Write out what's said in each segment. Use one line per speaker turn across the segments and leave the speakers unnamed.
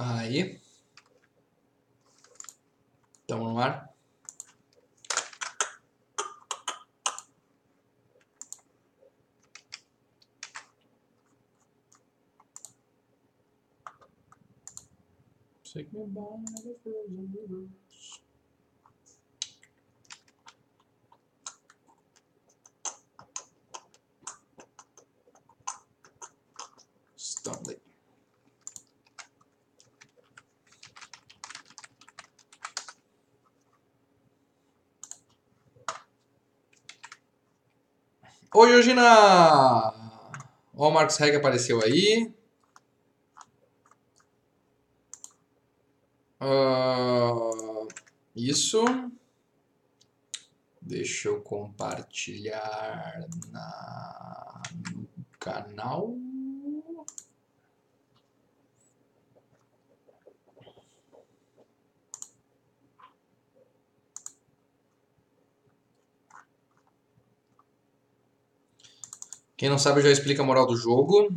Aí. Estamos no ar. Take me by the frozen rivers. Stanley. Oi, Georgina! Ó, o Marcos Reg apareceu aí. Isso. Deixa eu compartilhar no canal. Quem não sabe, eu já explico a moral do jogo.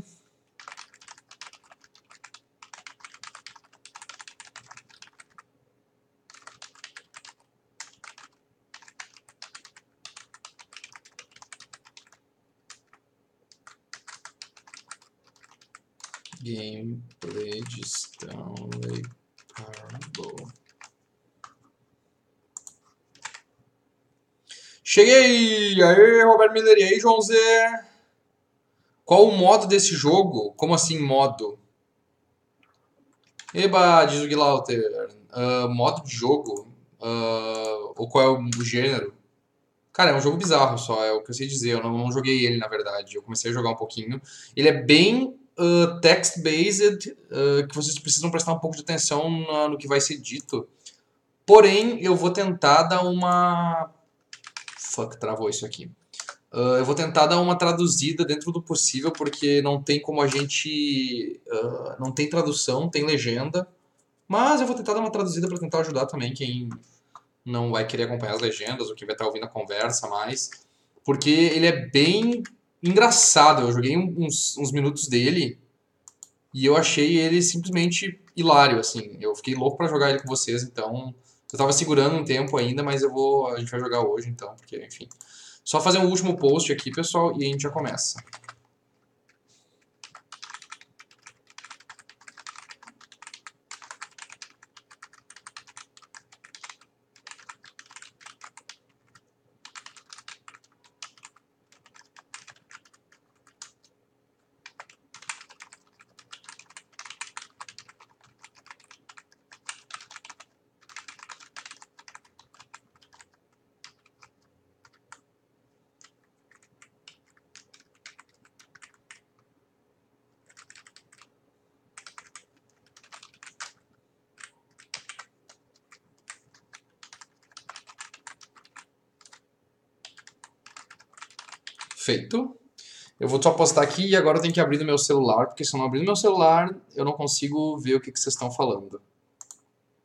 Gameplay de Stanley Parable. Cheguei! Aê, Roberto Miller, e aí, João Zé? Qual o modo desse jogo? Como assim, modo? Eba, diz o Guilauter. Modo de jogo? Ou qual é o gênero? Cara, é um jogo bizarro só, é o que eu sei dizer. Eu não joguei ele, na verdade. Eu comecei a jogar um pouquinho. Ele é bem text-based, que vocês precisam prestar um pouco de atenção no que vai ser dito. Porém, eu vou tentar dar uma... Fuck, travou isso aqui. Eu vou tentar dar uma traduzida dentro do possível, porque não tem como a gente... não tem tradução, tem legenda. Mas eu vou tentar dar uma traduzida para tentar ajudar também quem não vai querer acompanhar as legendas ou quem vai estar ouvindo a conversa mais. Porque ele é bem engraçado. Eu joguei uns minutos dele e eu achei ele simplesmente hilário, assim. Eu fiquei louco para jogar ele com vocês, então... Eu tava segurando um tempo ainda, mas a gente vai jogar hoje, então, porque, enfim... Só fazer um último post aqui, pessoal, e a gente já começa. Feito. Eu vou só postar aqui e agora eu tenho que abrir no meu celular, porque se eu não abrir no meu celular, eu não consigo ver o que vocês estão falando.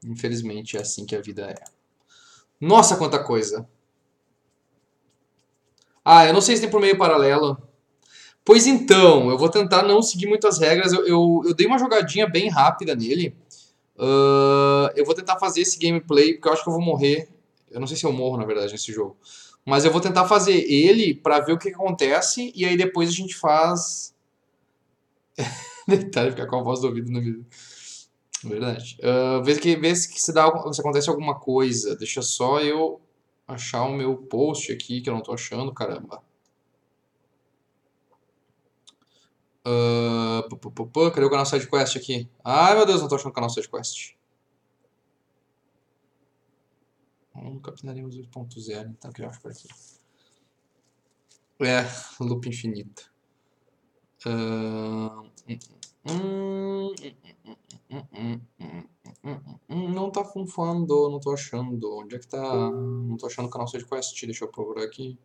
Infelizmente é assim que a vida é. Nossa, quanta coisa! Ah, eu não sei se tem por meio paralelo. Pois então, eu vou tentar não seguir muitas regras. Eu dei uma jogadinha bem rápida nele. Eu vou tentar fazer esse gameplay, porque eu acho que eu vou morrer. Eu não sei se eu morro, na verdade, nesse jogo. Mas eu vou tentar fazer ele pra ver o que acontece. E aí depois a gente faz... Detalhe, ficar com a voz do ouvido no vídeo. Verdade. Vê se acontece alguma coisa. Deixa só eu achar o meu post aqui, que eu não tô achando, caramba. Cadê o canal SideQuest aqui? Ai, meu Deus, não tô achando o canal SideQuest. Capitalismo 2.0, então que eu acho por aqui. Loop infinito. Não tá funfando, não tô achando. Onde é que tá? Não tô achando o canal SideQuest. Deixa eu procurar aqui.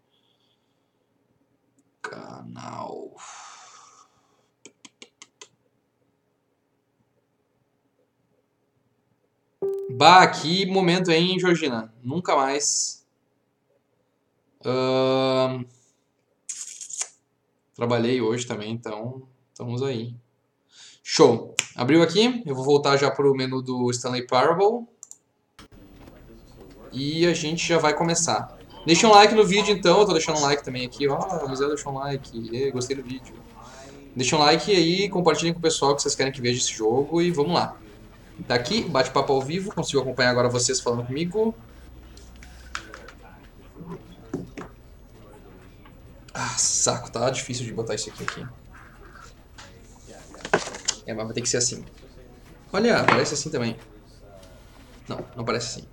Canal. Bah, que momento, hein, Georgina? Nunca mais. Trabalhei hoje também, então estamos aí. Show! Abriu aqui, eu vou voltar já pro menu do Stanley Parable. E a gente já vai começar. Deixa um like no vídeo então, eu tô deixando um like também aqui. Ó, o Museu deixou um like, gostei do vídeo. Deixa um like aí, compartilhem com o pessoal que vocês querem que veja esse jogo e vamos lá. Tá aqui, bate-papo ao vivo, consigo acompanhar agora vocês falando comigo. Ah, saco, tá difícil de botar isso aqui. É, mas vai ter que ser assim. Olha, parece assim também. Não, não parece assim.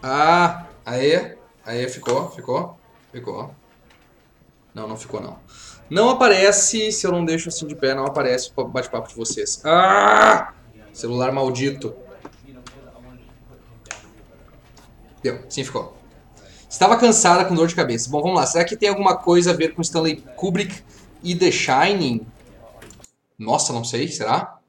Ah, aí ficou. Não, não ficou não. Não aparece, se eu não deixo assim de pé, não aparece o bate-papo de vocês. Ah! Celular maldito. Deu, sim ficou. Estava cansada com dor de cabeça. Bom, vamos lá. Será que tem alguma coisa a ver com Stanley Kubrick e The Shining? Nossa, não sei. Será?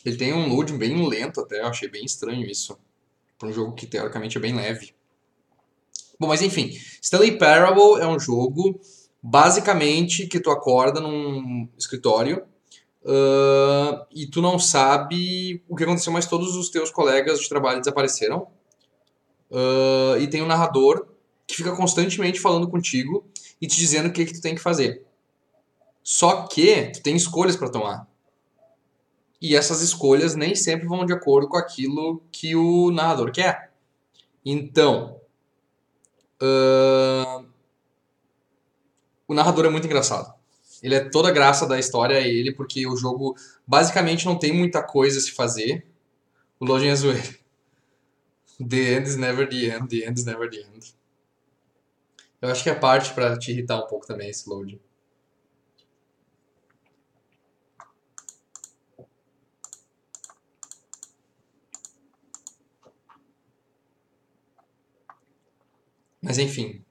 Ele tem um loading bem lento até. Eu achei bem estranho isso. Para um jogo que teoricamente é bem leve. Bom, mas enfim. Stanley Parable é um jogo basicamente que tu acorda num escritório e tu não sabe o que aconteceu, mas todos os teus colegas de trabalho desapareceram. E tem um narrador que fica constantemente falando contigo e te dizendo o que tu tem que fazer. Só que tu tem escolhas para tomar. E essas escolhas nem sempre vão de acordo com aquilo que o narrador quer. Então, o narrador é muito engraçado. Ele é toda a graça da história, é ele, porque o jogo basicamente não tem muita coisa a se fazer. O lojinha é zoeiro. The end is never the end, the end is never the end. Eu acho que é parte pra te irritar um pouco também esse load. Mas enfim,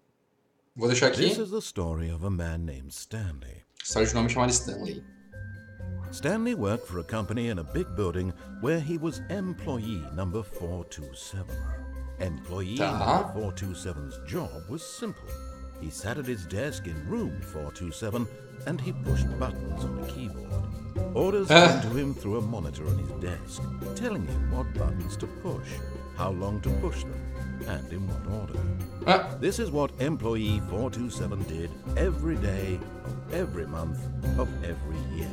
vou deixar aqui.
This is the story of a man named Stanley.
História de nome chamado Stanley.
Stanley worked for a company in a big building where he was employee number 427. Employee number 427's job was simple. He sat at his desk in room 427 and he pushed buttons on a keyboard. Orders came to him through a monitor on his desk, telling him what buttons to push, how long to push them, and in what order. This is what employee 427 did every day of every month of every year.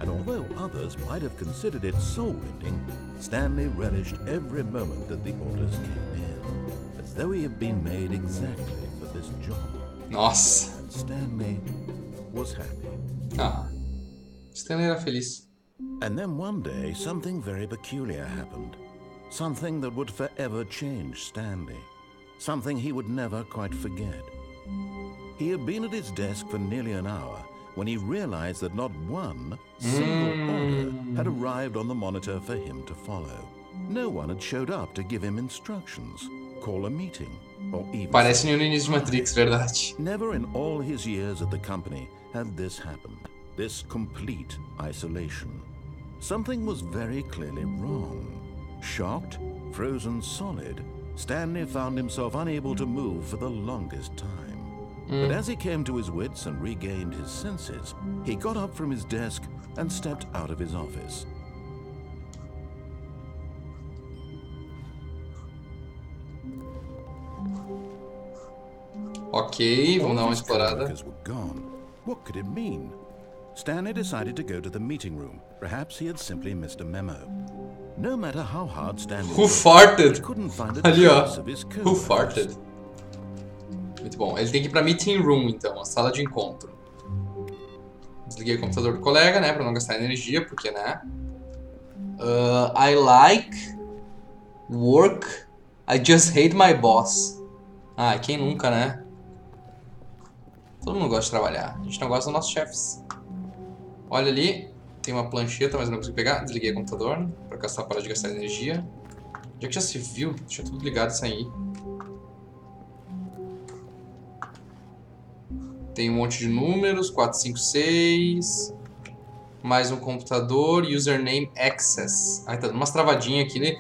And although others might have considered it soul-rending, Stanley relished every moment that the orders came in, as though he had been made exactly for this job.
Nossa.
And Stanley was happy.
Ah, Stanley era feliz.
And then one day, something very peculiar happened. Something that would forever change Stanley. Something he would never quite forget. He had been at his desk for nearly an hour when he realized that not one single order had arrived on the monitor for him to follow. No one had showed up to give him instructions, call a meeting, or even...
Parece no início de Matrix, verdade.
Never in all his years at the company had this happened. This complete isolation. Something was very clearly wrong. Shocked, frozen solid, Stanley found himself unable to move for the longest time. But as he came to his wits and regained his senses, he got up from his desk and stepped out of his office.
Ok, vamos dar uma explorada.
Were gone. What could it mean? Stanley decided to go to the meeting room. Perhaps he had simply missed a memo. No matter how hard Stanley
Who farted?
he couldn't find a
Ali, ó.
trace of his code.
Who farted? Muito bom. Ele tem que ir pra meeting room, então, a sala de encontro. Desliguei o computador do colega, né, pra não gastar energia, porque, né? I like work. I just hate my boss. Ah, quem nunca, né? Todo mundo gosta de trabalhar. A gente não gosta dos nossos chefes. Olha ali, tem uma plancheta, mas não consigo pegar. Desliguei o computador pra parar de gastar energia. Já que já se viu, deixa tudo ligado isso aí. Tem um monte de números, 456. Mais um computador, username access. Ai, tá dando umas travadinhas aqui, né?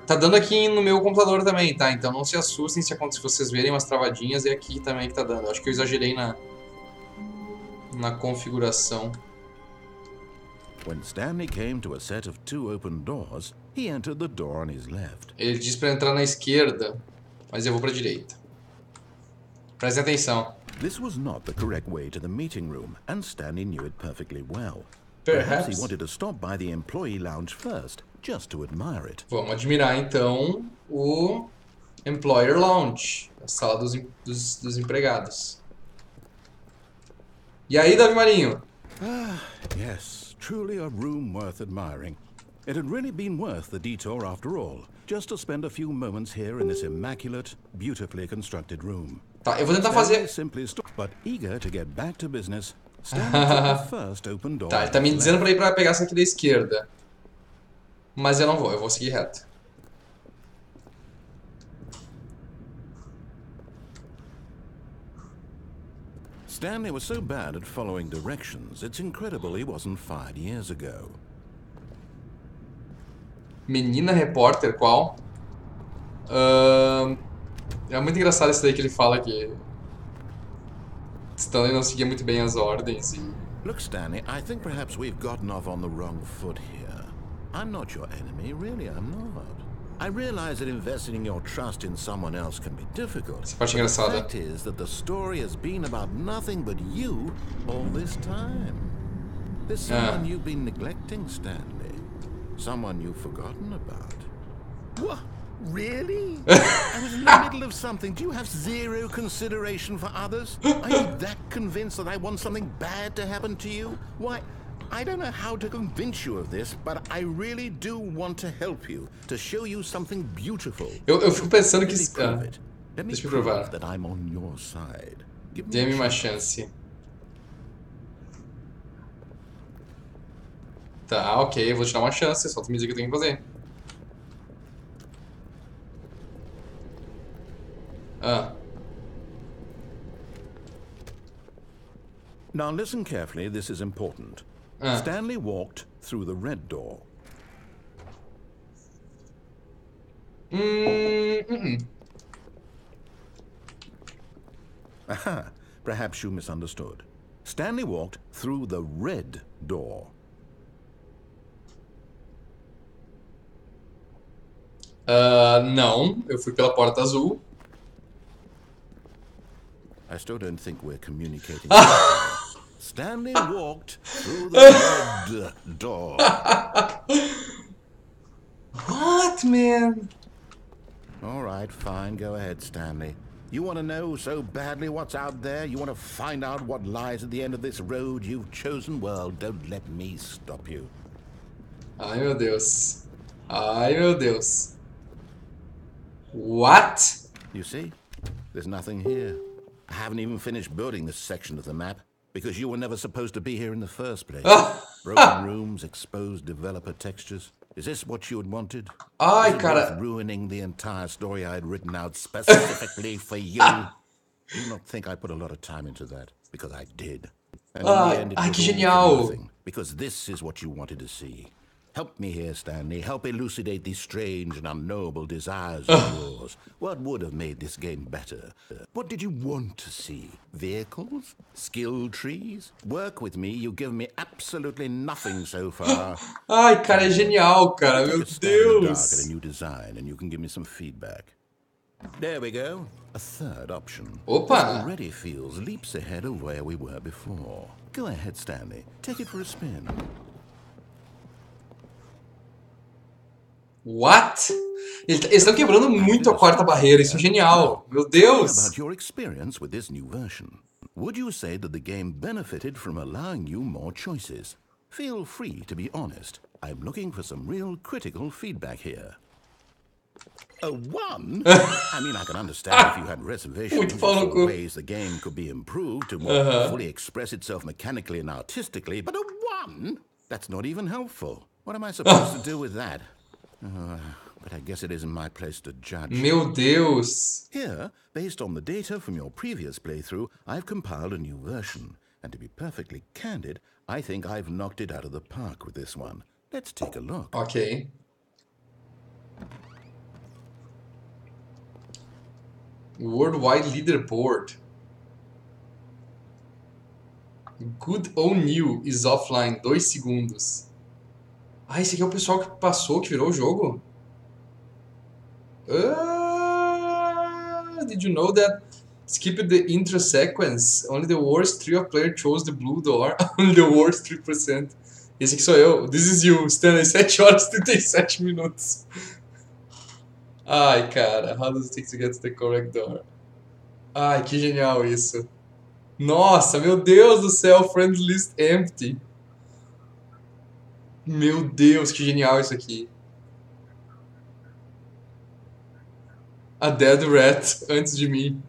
Tá dando aqui no meu computador também, tá? Então não se assustem se vocês verem umas travadinhas, é aqui também que tá dando. Acho que eu exagerei na configuração.
When Stanley came to a set of 2 open doors, he entered the door on his left.
Ele diz pra entrar na esquerda, mas eu vou pra direita. Prestem atenção.
This was not the correct way to the meeting room, and Stanley knew it perfectly well.
Perhaps
he wanted to stop by the employee lounge first, just to admire it.
Vamos admirar então o Employer Lounge, a sala dos empregados. E aí, Davi Marinho?
Yes, truly a room worth admiring. It had really been worth the detour after all, just to spend a few moments here in this immaculate, beautifully constructed room.
Tá, eu vou tentar fazer...
But eager to get back to business, Stanley took the first open door.
Tá, ele tá me dizendo pra ir pra pegar essa aqui da esquerda. Mas eu não vou, eu vou seguir reto.
Stanley was so bad at following directions, it's incredible he wasn't fired years ago.
Menina repórter, qual? É muito engraçado isso daí que ele fala que Stanley não seguia muito bem as ordens e...
Look, Stanley, I think perhaps we've gotten off on the wrong foot here. I'm not your enemy, really, I'm not. I realize that investing your trust in someone else can be difficult.
Essa parte engraçada.
The fact is that the story has been about nothing but you all this time. There's someone you've been neglecting, Stanley. Someone you've forgotten about. What? Really? I was in the middle of something. Do you have zero consideration for others? Are you that convinced that I want something bad to happen to you? Why, I don't know how to convince you of this, but I really do want to help you, to show you something beautiful.
Eu fico pensando que...
Let me
deixa eu
prove
provar.
that I'm on your side.
Dê-me uma chance. Tá, ok, eu vou te dar uma chance, só tu me dizer o que eu tenho que fazer.
Now listen carefully, this is important. Stanley walked through the red door. Aha, perhaps you misunderstood. Stanley walked through the red door.
Não, eu fui pela porta azul.
I still don't think we're communicating. Stanley walked through the red door.
What, man?
All right, fine. Go ahead, Stanley. You want to know so badly what's out there? You want to find out what lies at the end of this road you've chosen? Well, don't let me stop you.
Ai, meu Deus. Ai, meu Deus. What?
You see? There's nothing here. I haven't even finished building this section of the map, because you were never supposed to be here in the first place. Broken rooms, exposed developer textures. Is this what you had wanted?
Ai, cara.
Ruining the entire story I had written out specifically for you. Do not think I put a lot of time into that, because I did. And in the end, it was
que
all
genial.
for nothing, because this is what you wanted to see. Help me here, Stanley. Help elucidate these strange and unknowable desires of yours. What would have made this game better? What did you want to see? Vehicles? Skill trees? Work with me. You've given me absolutely nothing so far.
Ai, cara, é genial, cara. Meu Deus.
At a new design, and you can give me some feedback. There we go. A third option.
Opa.
This already feels leaps ahead of where we were before. Go ahead, Stanley. Take it for a spin.
What? Eles estão quebrando muito a quarta barreira, isso é genial. Meu Deus!
About your experience with this new version. Would you say that the game benefited from allowing you more choices? Feel free to be honest. I'm looking for some real critical feedback here. A 1? I mean, I can understand if you had reservations for ways the game could be improved to more fully express itself mechanically and artistically, but a 1? That's not even helpful. What am I supposed to do with that? But I guess it isn't my place to judge.
Meu Deus!
Here, based on the data from your previous playthrough, I've compiled a new version. And to be perfectly candid, I think I've knocked it out of the park with this one. Let's take a look.
Ok. Worldwide Leaderboard. Good on you is offline. 2 segundos. Ah, esse aqui é o pessoal que passou, que virou o jogo? Did you know that? Skip the intro sequence. Only the worst 3 of players chose the blue door. Only the worst 3%. Esse aqui sou eu. This is you. Stanley, 7 horas e 37 minutos. Ai, cara. How does it take to get to the correct door? Ai, que genial isso. Nossa, meu Deus do céu. Friend list empty. Meu Deus, que genial isso aqui. A Dead Rat antes de mim.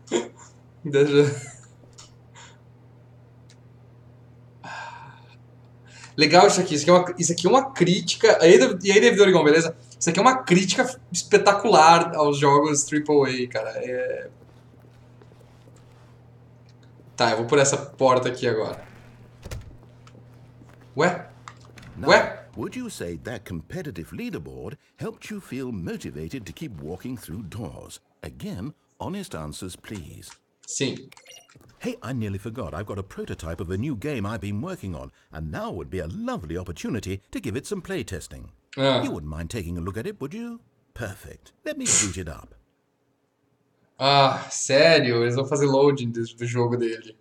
Legal isso aqui. Isso aqui é uma crítica. E aí, David Origão, beleza? Isso aqui é uma crítica espetacular aos jogos AAA, cara. Tá, eu vou por essa porta aqui agora. Ué? Ué?
Would you say that competitive leaderboard helped you feel motivated to keep walking through doors? Again, honest answers, please.
Sim.
Hey, I nearly forgot. I've got a prototype of a new game I've been working on, and now would be a lovely opportunity to give it some playtesting. You wouldn't mind taking a look at it, would you? Perfect. Let me boot it up.
Ah, sério? Eles vão fazer loading do jogo dele.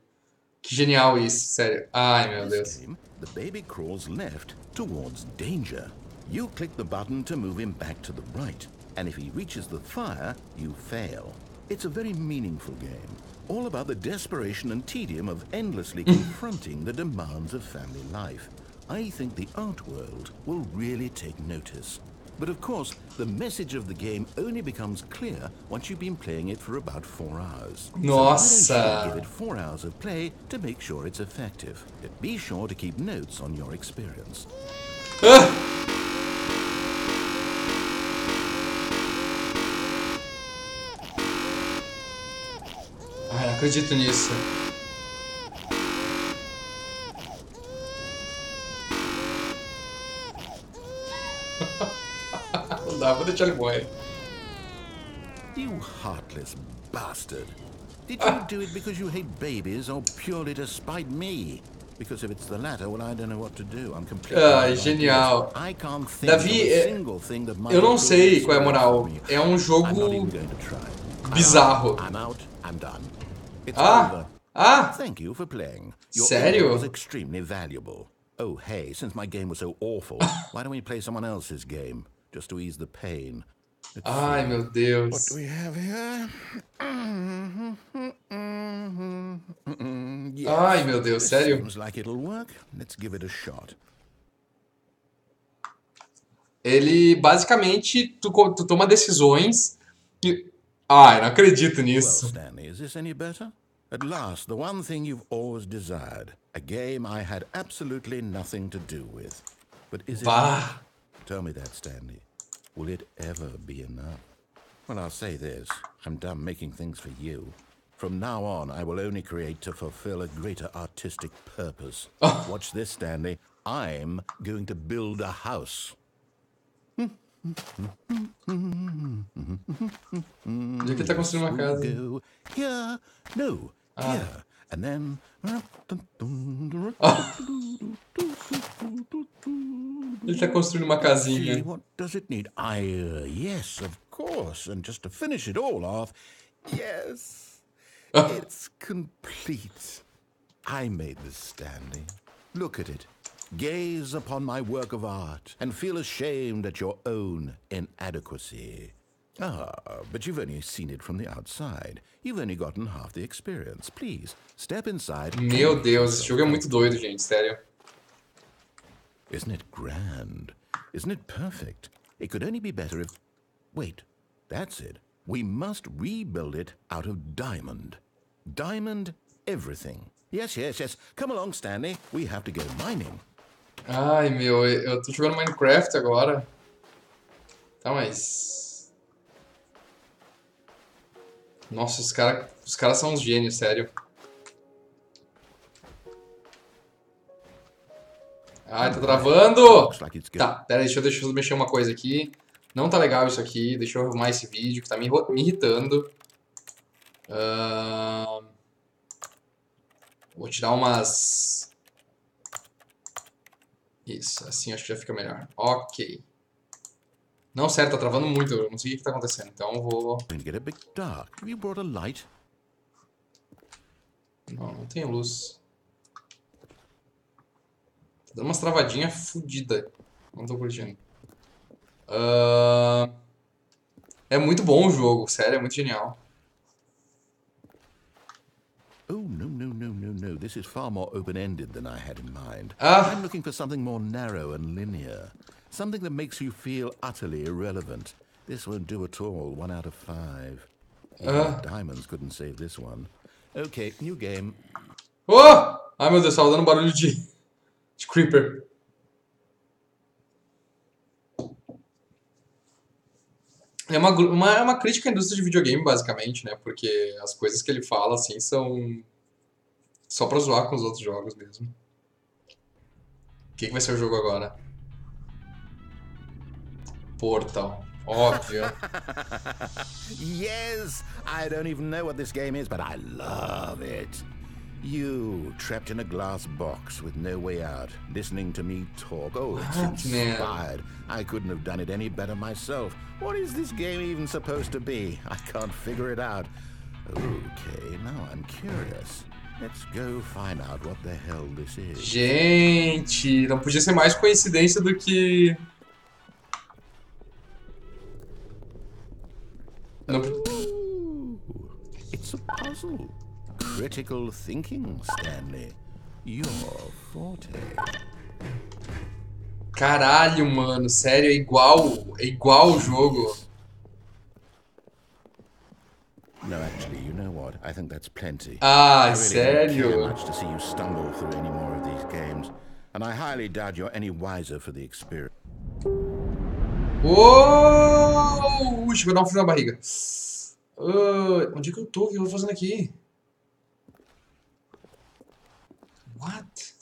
Que genial isso, sério. Ai, meu Deus.
Game, the baby crawls left towards danger. You click the button to move him back to the right, and if he reaches the fire, you fail. It's a very meaningful game, all about the desperation and tedium of endlessly confronting the demands of family life. I think the art world will really take notice. But of course, the message of the game only becomes clear once you've been playing it for about 4 hours.
Nossa!
So why don't you give it 4 hours of play to make sure it's effective? But be sure to keep notes on your experience.
Ai, não acredito nisso. Não dá, vou deixar ele morrer.
You heartless bastard. Did you do it because you hate babies or purely to spite me? Because if it's the latter, well, I don't know what to do. I'm completely
genial.
I can't think
Davi,
of a single thing that might
eu não sei qual é a moral. É um jogo bizarro.
I'm out. I'm done. It's over. Thank you for playing. Your
Sério?
was extremely valuable. Oh, hey, since my game was so awful, why don't we play someone else's game? Just to ease the pain.
Ai, meu Deus.
What do we have here? Yes.
Ai, meu Deus, sério?
Seems like it'll work. Let's give it a shot.
Ele, basicamente, tu toma decisões e... Ai, não acredito
Well,
nisso.
Stanley, is this any better? At last, the one thing you've always desired. A game I had absolutely nothing to do with. But is it...
Bah.
Tell me that, Stanley. Will it ever be enough? Well, I'll say this. I'm done making things for you. From now on, I will only create to fulfill a greater artistic purpose. Watch this, Stanley. I'm going to build a house.
Onde é que ele tá construindo uma casa?
Go here, no, here, and then...
Ele tá construindo uma casinha.
What does it need? Yes, of course. And just to finish it all off, yes, it's complete. I made this, Stanley. Look at it. Gaze upon my work of art and feel ashamed at your own inadequacy. But you've only seen it from the outside. You've only gotten half the experience. Please, step inside.
Meu Deus, esse jogo é muito doido, gente, sério.
Isn't it grand? Isn't it perfect? It could only be better if... Wait, that's it. We must rebuild it out of diamond. Diamond everything. Yes, yes, yes. Come along, Stanley. We have to go mining.
Ai, meu, eu tô jogando Minecraft agora. Tá, mas... Nossa, os caras são uns gênios, sério. Ai, tá travando! Tá, pera aí, deixa eu mexer uma coisa aqui. Não tá legal isso aqui, deixa eu arrumar esse vídeo que tá me irritando. Ahn, Vou tirar umas... Isso, assim acho que já fica melhor. Ok. Não, sério, tá travando muito. Eu não sei o que tá acontecendo. Então eu vou...
Get a bit dark. Have you brought a light?
Não, não tem luz. Tá dando umas travadinhas fodidas. Não tô curtindo. Ahn, É muito bom o jogo, sério, é muito genial.
Oh, no. This is far more open-ended than I had in mind.
Ah,
I'm looking for something more narrow and linear. Something that makes you feel utterly irrelevant. This won't do at all. 1 out of 5. Even the diamonds couldn't save this one. Okay, new game.
Oh! Ai meu Deus, tava dando barulho de Creeper. É uma crítica à indústria de videogame, basicamente, né? Porque as coisas que ele fala, assim, são só pra zoar com os outros jogos mesmo. O que vai ser o jogo agora? Portal. Óbvio.
Yes! I don't even know what this game is, but I love it. You, trapped in a glass box with no way out, listening to me talk. Oh, it's inspired. I couldn't have done it any better myself. What is this game even supposed to be? I can't figure it out. Okay, now I'm curious. Let's go find out what the hell this is.
Gente, não podia ser mais coincidência do que... Não...
Ooh, it's a puzzle. Critical thinking, Stanley. Your forte.
Caralho, mano, sério, é igual o jogo.
No, actually, you know what? I think that's plenty.
Ah,
I really don't care
sério?
much to see you stumble through any more of these games, and I highly doubt you're any wiser for the experience.
Uou! Ui, chegou a dar um frio na barriga. Onde é que eu tô? O que eu tô fazendo aqui? What?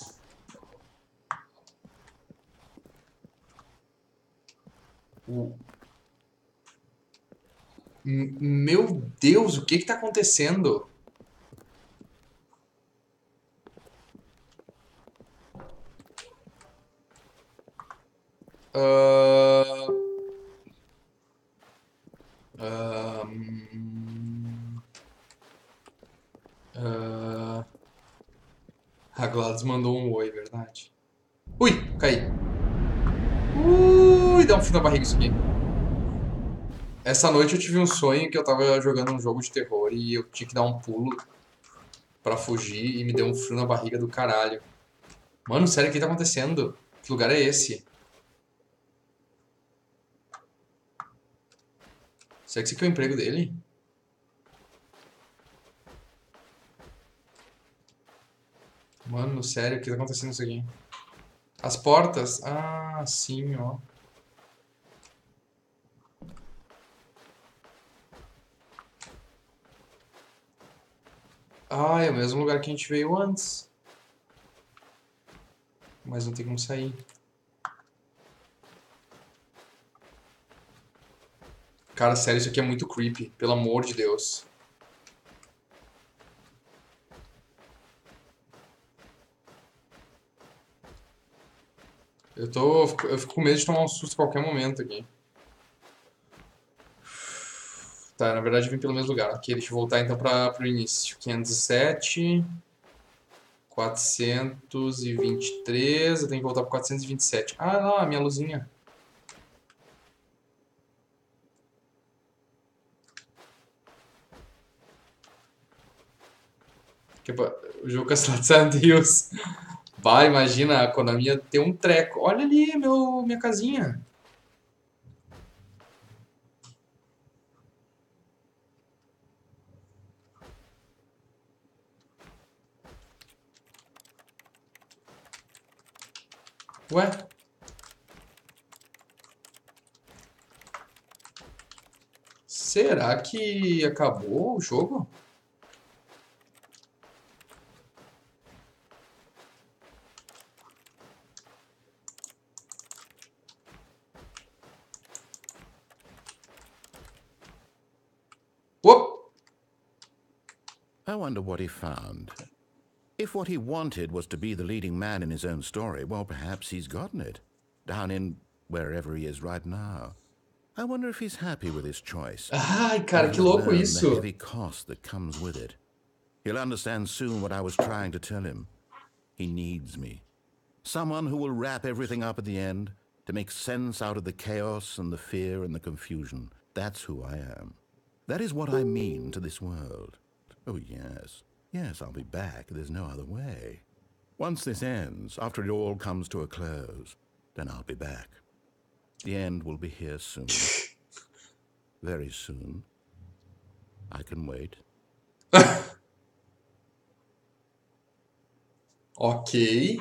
Meu Deus, o que que tá acontecendo? Ah, ah, ah, a Gladys mandou um oi, verdade? Ui, caí. Ui, dá um frio na barriga isso aqui. Essa noite eu tive um sonho que eu tava jogando um jogo de terror e eu tinha que dar um pulo pra fugir e me deu um frio na barriga do caralho. Mano, sério, o que tá acontecendo? Que lugar é esse? Será que esse aqui é o emprego dele? Mano, sério, o que tá acontecendo isso aqui? As portas? Ah, sim, ó. Ah, é o mesmo lugar que a gente veio antes. Mas não tem como sair. Cara, sério, isso aqui é muito creepy. Pelo amor de Deus. Eu fico com medo de tomar um susto a qualquer momento aqui. Tá, na verdade eu vim pelo mesmo lugar. Ok, deixa eu voltar então pro início. 507... 423... Eu tenho que voltar pro 427. Ah, não, a minha luzinha. O jogo cancelado Silent Hills. Vai, imagina, a Konami ia ter um treco. Olha ali, minha casinha. Ué? Será que acabou o jogo? Op!
I wonder what he found. If what he wanted was to be the leading man in his own story, well, perhaps he's gotten it. Down in wherever he is right now. I wonder if he's happy with his choice.
Ai, cara, que louco isso.
The heavy cost that comes with it. He'll understand soon what I was trying to tell him. He needs me. Someone who will wrap everything up at the end, to make sense out of the chaos and the fear and the confusion. That's who I am. That is what I mean to this world. Oh, yes. Yes, I'll be back. There's no other way. Once this ends, after it all comes to a close, then I'll be back. The end will be here soon. Very soon. I can wait.
Ok.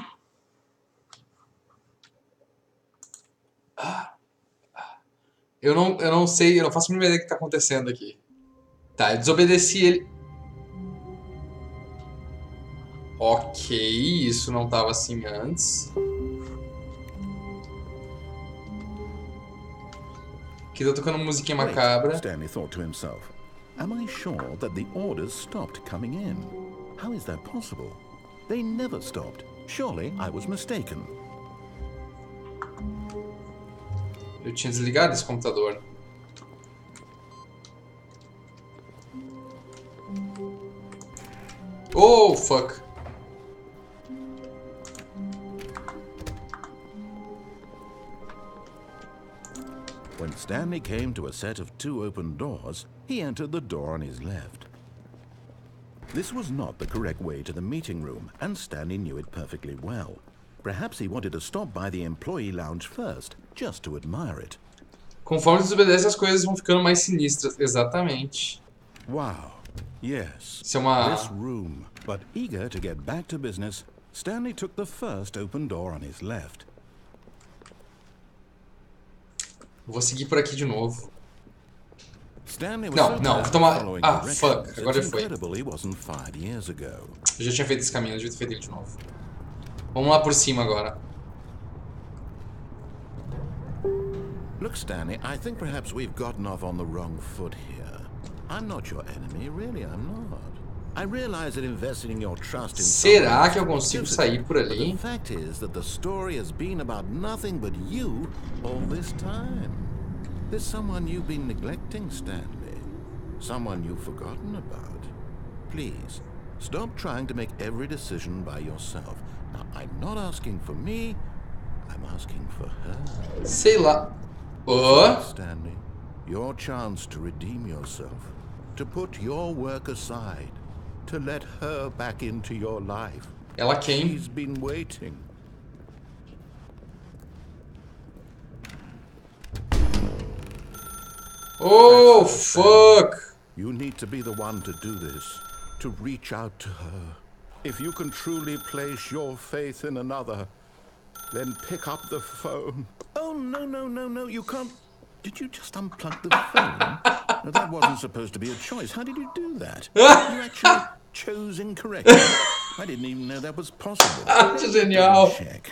Eu não sei, eu não faço a mínima ideia do que tá acontecendo aqui. Tá, eu desobedeci ele. Ok, isso não tava assim antes. Aqui tá tocando musiquinha macabra.
Stanley thought to himself, am I sure that the orders stopped coming in? How is that possible? They never stopped. Surely I was mistaken.
Eu tinha desligado esse computador. Oh, fuck.
When Stanley came to a set of 2 open doors, he entered the door on his left. This was not the correct way to the meeting room, and Stanley knew it perfectly well. Perhaps he wanted to stop by the employee lounge first, just to admire it.
Conforme desobedece, as coisas vão ficando mais sinistras. Exatamente.
Wow. Yes.
Isso é uma...
This room. But eager to get back to business, Stanley took the first open door on his left.
Vou seguir por aqui de novo.
Stanley was
não, vou tomar... Ah, fuck. Agora foi. Eu já tinha feito esse caminho, eu devia ter feito ele de novo. Vamos lá por cima agora.
Look, Stanley, I think perhaps we've gotten off on the wrong foot here. I'm not your enemy, really, I'm not. I realize that investing in your trust in
Será que eu consigo sair por
but
ali?
the fact is that the story has been about nothing but you all this time. There's someone you've been neglecting, Stanley. Someone you've forgotten about. Please, stop trying to make every decision by yourself. Now, I'm not asking for me, I'm asking for her.
Sei lá. Oh.
Stanley, your chance to redeem yourself, to put your work aside, to let her back into your life.
Ela quem?
She's been waiting.
Oh, fuck.
You need to be the one to do this, to reach out to her. If you can truly place your faith in another, then pick up the phone. Oh, no, you can't. Did you just unplug the phone? No, that wasn't supposed to be a choice. How did you do that? You actually chose incorrectly. I didn't even know that was possible.
Que genial.
Check.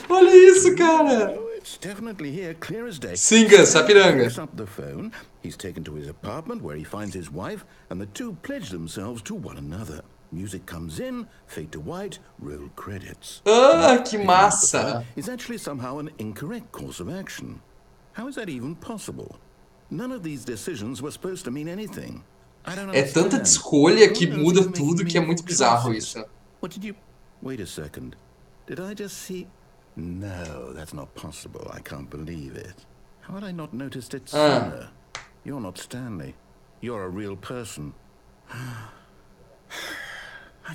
Olha isso, cara.
Oh, it's definitely here, clear as day.
Singa, Sapiranga.
Picks up the phone. He's taken to his apartment where he finds his wife, and the two pledge themselves to one another. Music comes in, fade to white, roll credits.
Ah, que massa.
It's actually somehow an incorrect course of action. How is that even possible? None of these decisions were supposed to mean anything. I don't
É tanta escolha que muda tudo que é muito bizarro isso.
What did you... Wait a second. Did I just see... No, that's not possible. I can't believe it. How had I not noticed it sooner? You're not Stanley. You're a real person. I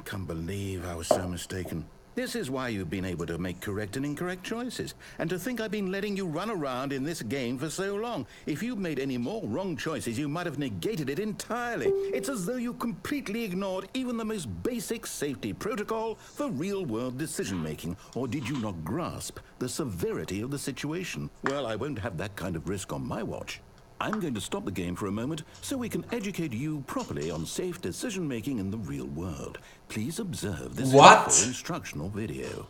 can't believe I was so mistaken. This is why you've been able to make correct and incorrect choices. And to think I've been letting you run around in this game for so long. If you'd made any more wrong choices, you might have negated it entirely. It's as though you completely ignored even the most basic safety protocol for real-world decision-making. Or did you not grasp the severity of the situation? Well, I won't have that kind of risk on my watch. I'm going to stop the game for a moment so we can educate you properly on safe decision-making in the real world. Please observe this helpful instructional video.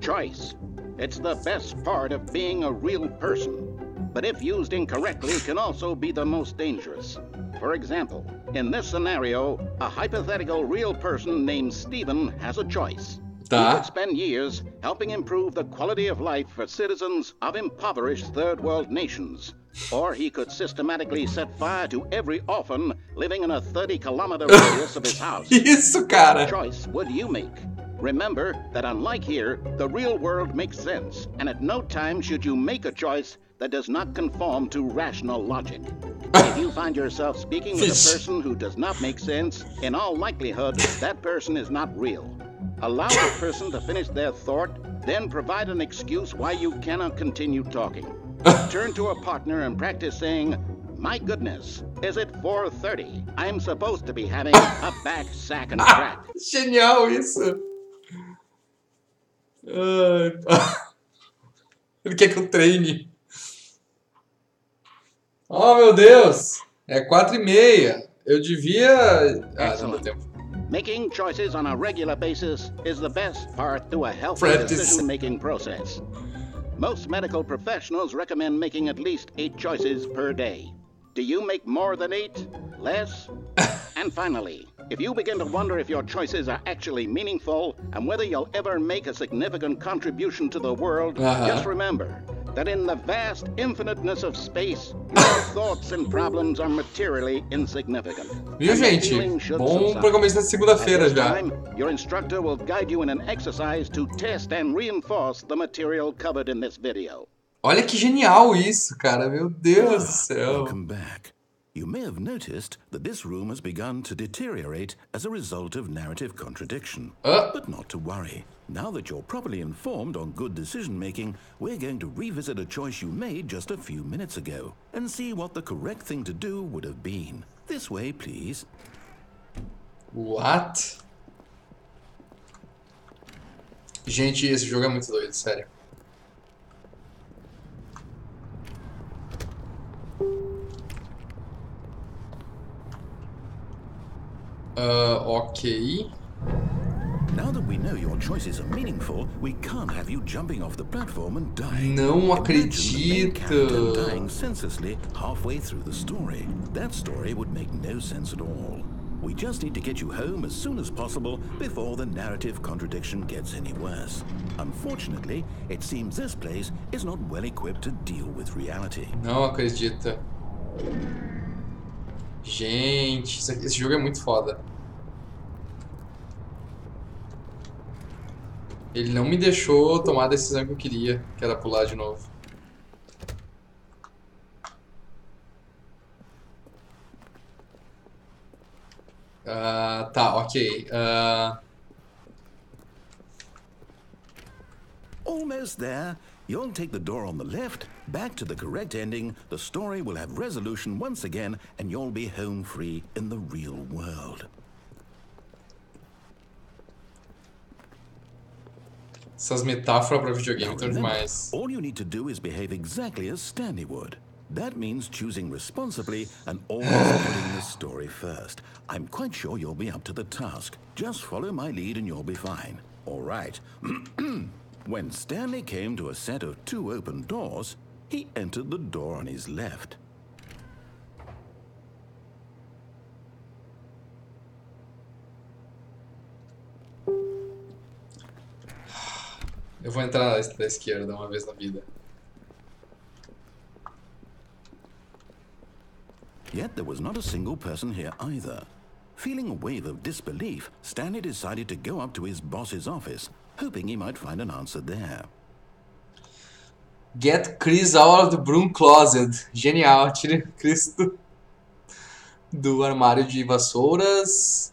Choice. It's the best part of being a real person. But if used incorrectly, can also be the most dangerous. For example, in this scenario, a hypothetical real person named Stephen has a choice. He could spend years helping improve the quality of life for citizens of impoverished third world nations. Or he could systematically set fire to every orphan living in a 30-kilometer radius of his house.
Isso, cara.
What choice would you make? Remember that unlike here, the real world makes sense, and at no time should you make a choice that does not conform to rational logic. If you find yourself speaking with a person who does not make sense, in all likelihood, that person is not real. Allow the person to finish their thought, then provide an excuse why you cannot continue talking. Turn to a partner and practice saying, "My goodness, is it 4:30? I'm supposed to be having a back, sack, and crack."
Genial isso. Ele quer que eu treine. Oh, meu Deus. É 4:30. Eu devia... não deu tempo.
Making choices on a regular basis is the best part to a healthy decision-making process. Most medical professionals recommend making at least 8 choices per day. Do you make more than 8? Less? And finally, if you begin to wonder if your choices are actually meaningful and whether you'll ever make a significant contribution to the world, just remember that in the vast infiniteness of space, your thoughts and problems are materially insignificant.
Viu, gente? Bom pra começar de segunda-feira já.
Your instructor will guide you in an exercise to test and reinforce the material covered in this video.
Olha que genial isso, cara. Meu Deus do céu.
Welcome back. You may have noticed that this room has begun to deteriorate as a result of narrative contradiction. But not to worry. Now that you're properly informed on good decision-making, we're going to revisit a choice you made just a few minutes ago and see what the correct thing to do would have been. This way, please.
What? Gente, esse jogo é muito doido, sério. Ok.
Now that we know your choices are meaningful, we can't have you jumping off the platform and dying.
Não acredito.
Dying senselessly halfway through the story. That story would make no sense at all. We just need to get you home as soon as possible before the narrative contradiction gets any worse. Unfortunately, it seems this place is not well equipped to deal with reality.
Não acredito. Gente, esse jogo é muito foda. Ele não me deixou tomar a decisão que eu queria, que era pular de novo. Tá, ok.
Almost there. You'll take the door on the left, back to the correct ending, the story will have resolution once again, and you'll be home free in the real world.
Essas metáforas para videogame estão demais.
All you need to do is behave exactly as Stanley would. That means choosing responsibly and always putting the story first. I'm quite sure you'll be up to the task. Just follow my lead and you'll be fine. All right. When Stanley came to a set of 2 open doors, he entered the door on his left.
Eu vou entrar da esquerda uma vez na vida.
Yet there was not a single person here either. Feeling a wave of disbelief, Stanley decided to go up to his boss's office, hoping he might find an answer there.
Get Chris out of the broom closet. Genial. Tire Chris do armário de vassouras.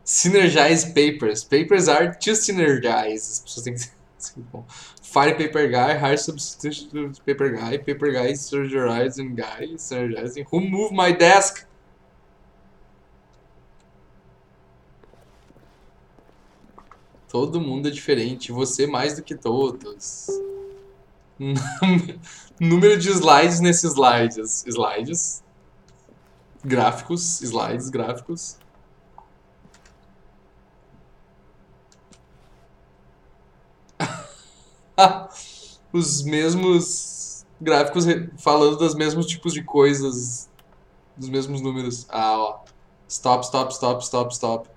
Synergize papers. Papers are to synergize. As pessoas têm que ser bom. Fire paper guy. Hire substitute paper guy. Paper guy synergizing guy. Synergizing. Who moved my desk? Todo mundo é diferente. Você mais do que todos. Número de slides nesses slides. Slides. Gráficos. Slides, gráficos. Os mesmos gráficos falando dos mesmos tipos de coisas Dos mesmos números. Ah, ó. Stop, stop, stop, stop, stop.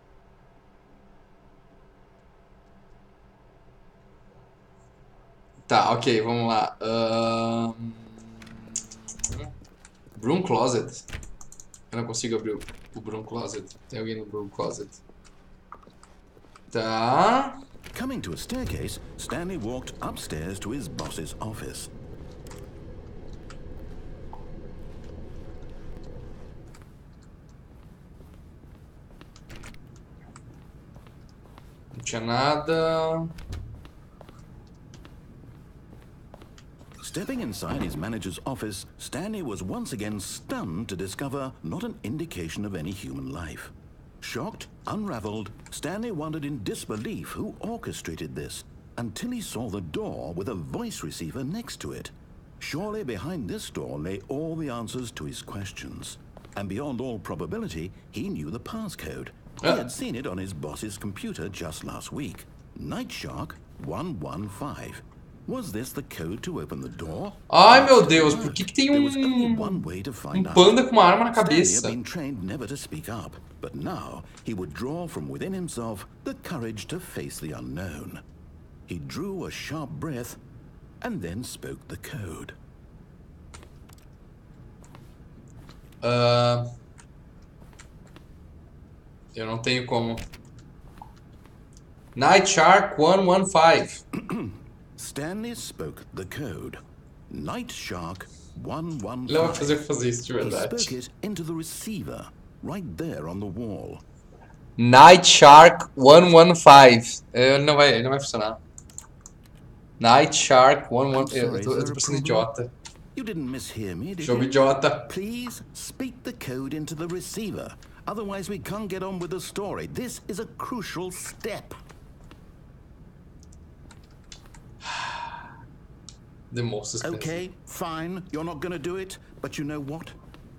Tá, ok, vamos lá. Broom Closet. Eu não consigo abrir o Broom Closet. Tem alguém no Broom Closet. Tá.
Coming to a staircase, Stanley walked upstairs to his boss's office.
Não tinha nada.
Stepping inside his manager's office, Stanley was once again stunned to discover not an indication of any human life. Shocked, unraveled, Stanley wondered in disbelief who orchestrated this, until he saw the door with a voice receiver next to it. Surely behind this door lay all the answers to his questions. And beyond all probability, he knew the passcode. He had seen it on his boss's computer just last week. Night Shark 115. Was this the code to open the door?
Ai, meu Deus, por que tem panda com uma arma na cabeça?
Stanley had been trained never to speak up, but now he would draw from within himself the courage to face the unknown. He drew a sharp breath and then spoke the code.
Eu não tenho como. Night Shark 115.
Stanley spoke the code. Night Shark 115.
Ele vai fazer isso de verdade.
He spoke it into the receiver, right there on the wall.
Night Shark 115. Ele não vai funcionar. Night Shark 115. Eu tô parecendo idiota.
You didn't mishear me, did
Jogo
you?
idiota.
Please speak the code into the receiver. Otherwise we can't get on with the story. This is a crucial step.
The most suspense.
Okay, fine. You're not going to do it. But you know what?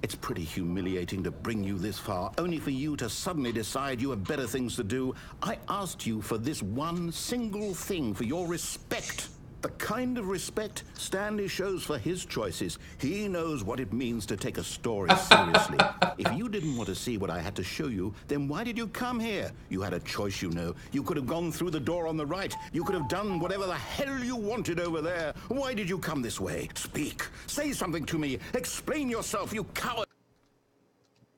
It's pretty humiliating to bring you this far, only for you to suddenly decide you have better things to do. I asked you for this one single thing, for your respect. The kind of respect Stanley shows for his choices. He knows what it means to take a story seriously. If you didn't want to see what I had to show you, then why did you come here? You had a choice, you know. You could have gone through the door on the right. You could have done whatever the hell you wanted over there. Why did you come this way? Speak. Say something to me. Explain yourself, you coward.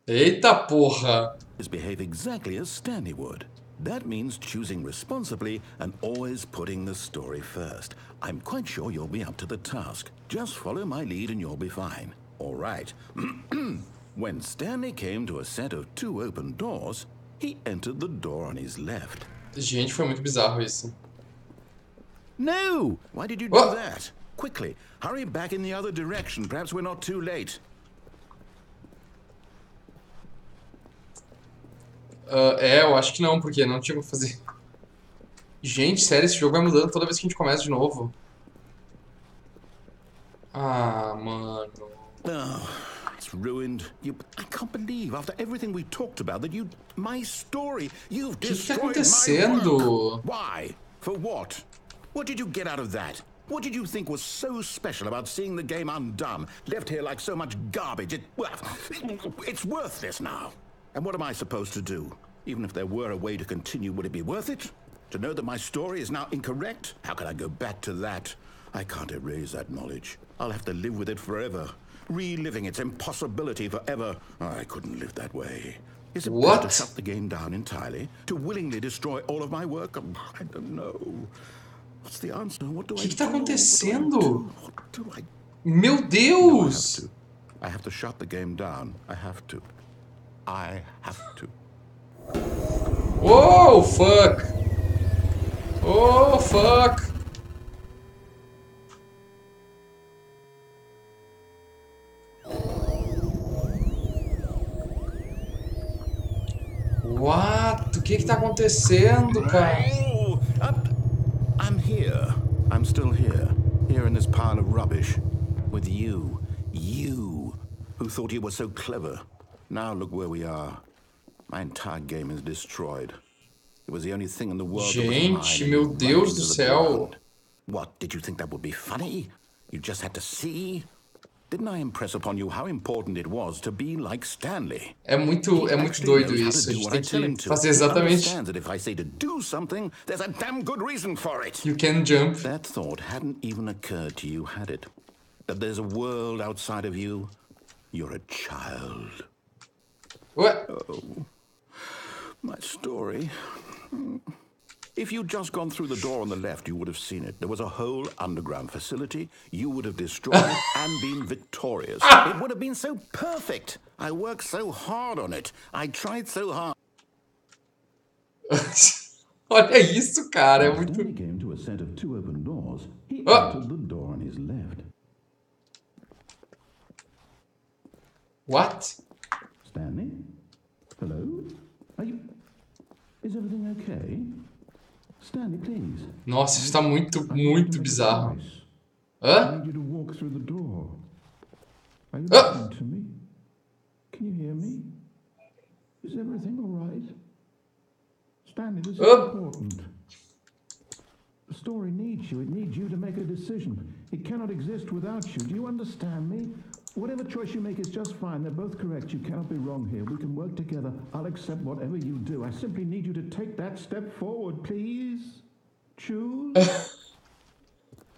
Eita porra.
Behave exactly as Stanley would. That means choosing responsibly and always putting the story first. I'm quite sure you'll be up to the task. Just follow my lead and you'll be fine. All right. When Stanley came to a set of 2 open doors, he entered the door on his left.
Gente, foi muito bizarro isso.
No! Why did you do that? Quickly, hurry back in the other direction. Perhaps we're not too late.
Eu acho que não, porque não tinha como fazer. Gente, sério, esse jogo vai mudando toda vez que a gente começa de novo. Ah, mano.
Oh, it's ruined. I can't believe, after everything we talked about, that my story, you've destroyed my work. Why? For what? What did you get out of that? What did you think was so special about seeing the game undone, left here like so much garbage? It's worthless now. And what am I supposed to do? Even if there were a way to continue, would it be worth it? To know that my story is now incorrect? How can I go back to that? I can't erase that knowledge. I'll have to live with it forever. Reliving its impossibility forever. I couldn't live that way. Is it better to shut the game down entirely? To willingly destroy all of my work? I don't know. What's the answer? What do I do?
O que tá acontecendo?
What do I...
Meu Deus!
No, I have to shut the game down. I have to. I have to.
Oh, fuck! Oh, fuck! What? O que tá acontecendo, cara?
Oh, I'm here. I'm still here. Here in this pile of rubbish. With you. You, who thought you were so clever. Now look where we are. My entire game is destroyed. It was the only thing in the world.
Gente, meu Deus do céu.
What, did you think that would be funny? You just had to see? Didn't I impress upon you how important it was to be like Stanley?
É muito doido isso. A gente tem que fazer exatamente.
That if I say to do something, there's a damn good reason for it.
You can jump.
That thought hadn't even occurred to you, had it? That there's a world outside of you. You're a child.
What?
Oh, my story. If you'd just gone through the door on the left, you would have seen it. There was a whole underground facility. You would have destroyed it and been victorious. It would have been so perfect. I worked so hard on it. I tried so hard.
Olha isso, cara. É muito...
Stanley came to a set of 2 open doors. He entered the door on his left.
What?
Stanley? Hello? Are you... Is everything okay? Stanley, please.
Nossa, isso tá muito bizarro. Hã?
I need you to walk through the door. Are you listening to me? Can you hear me? Is everything all right? Stanley, this is important. The story needs you. It needs you to make a decision. It cannot exist without you. Do you understand me? Whatever choice you make is just fine. They're both correct. You cannot be wrong here. We can work together. I'll accept whatever you do. I simply need you to take that step forward, please. Choose.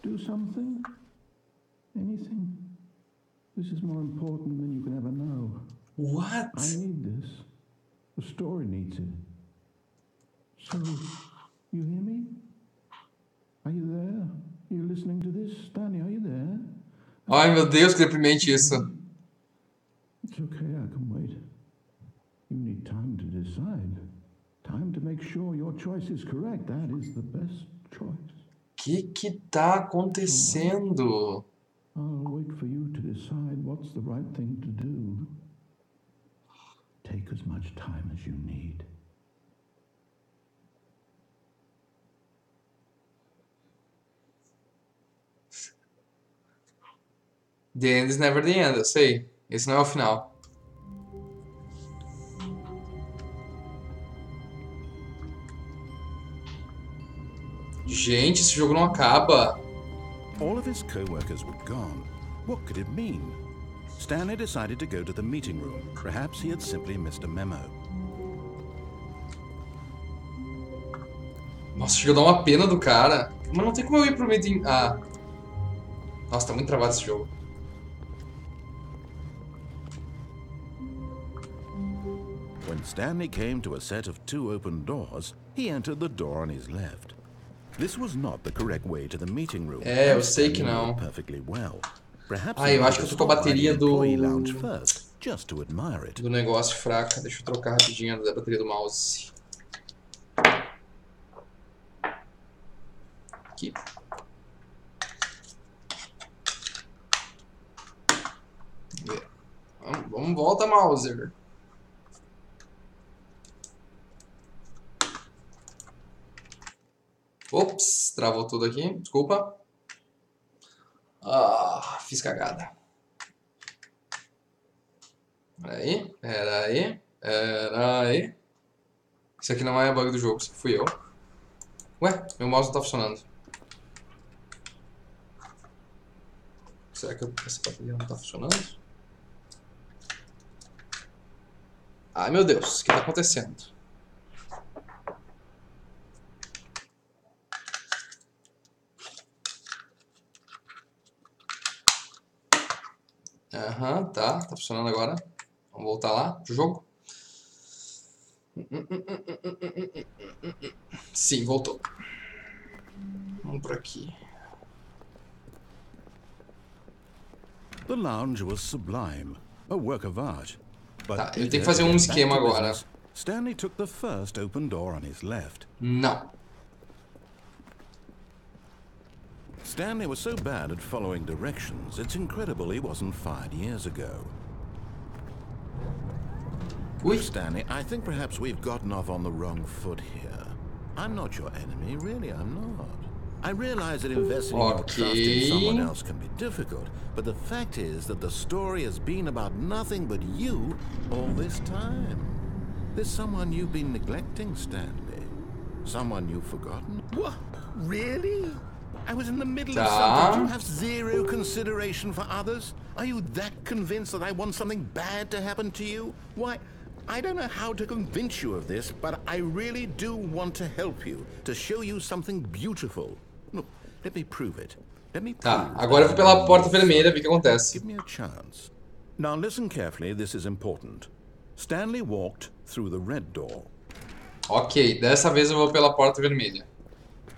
Do something. Anything. This is more important than you can ever know.
What?
I need this. The story needs it. So, you hear me? Are you there? Are you listening to this? Stanley, are you there?
Ai, meu Deus, que deprimente isso.
It's okay, I can wait. You need time to decide. Time to make sure your choice is correct. That is the best choice.
Que tá acontecendo?
I'll wait for you to decide what's the right thing to do. Take as much time as you need.
The end is never the end, eu sei. Esse não é o final. Gente, esse jogo não acaba.
All of his co-workers were gone. What could it mean? Stanley decided to go to the meeting room. Perhaps he had simply missed a memo.
Nossa, chegou a dar uma pena do cara. Mas não tem como eu ir pro meeting... Ah. Nossa, tá muito travado esse jogo.
When Stanley came to a set of 2 open doors, he entered the door on his left. This was not the correct way to the meeting room.
É, eu sei que não.
Perfectly well. Perhaps
eu acho que eu tô com a bateria do
first, just to admire it.
Do negócio fraca. Deixa eu trocar rapidinho a bateria do mouse. Aqui. Vamos, volta, Mauser. Ops, travou tudo aqui, desculpa. Ah, fiz cagada. Pera aí. Isso aqui não é bug do jogo, isso aqui fui eu. Ué, meu mouse não tá funcionando. Será que essa bateria não tá funcionando? Ai, meu Deus, o que tá acontecendo? Aham, tá funcionando agora. Vamos voltar lá pro jogo. Sim, voltou. Vamos por aqui.
The lounge was sublime, a work of art.
Tá, eu tenho que fazer um esquema agora.
Stanley took the first open door on his left.
Não.
Stanley was so bad at following directions, it's incredible he wasn't fired years ago.
Ui.
Stanley, I think perhaps we've gotten off on the wrong foot here. I'm not your enemy, really, I'm not. I realize that investing your trust in someone else can be difficult, but the fact is that the story has been about nothing but you all this time. There's someone you've been neglecting, Stanley. Someone you've forgotten.
What? Really?
I was in the middle of something. Do you have zero consideration for others? Are you that convinced that I want something bad to happen to you? Why, I don't know how to convince you of this, but I really do want to help you, to show you something beautiful. Look, let me prove it. Let me prove
Tá, agora eu vou pela porta vermelha, ver o que acontece.
Give me a chance. Now listen carefully, this is important. Stanley walked through the red door.
Ok, dessa vez eu vou pela porta vermelha.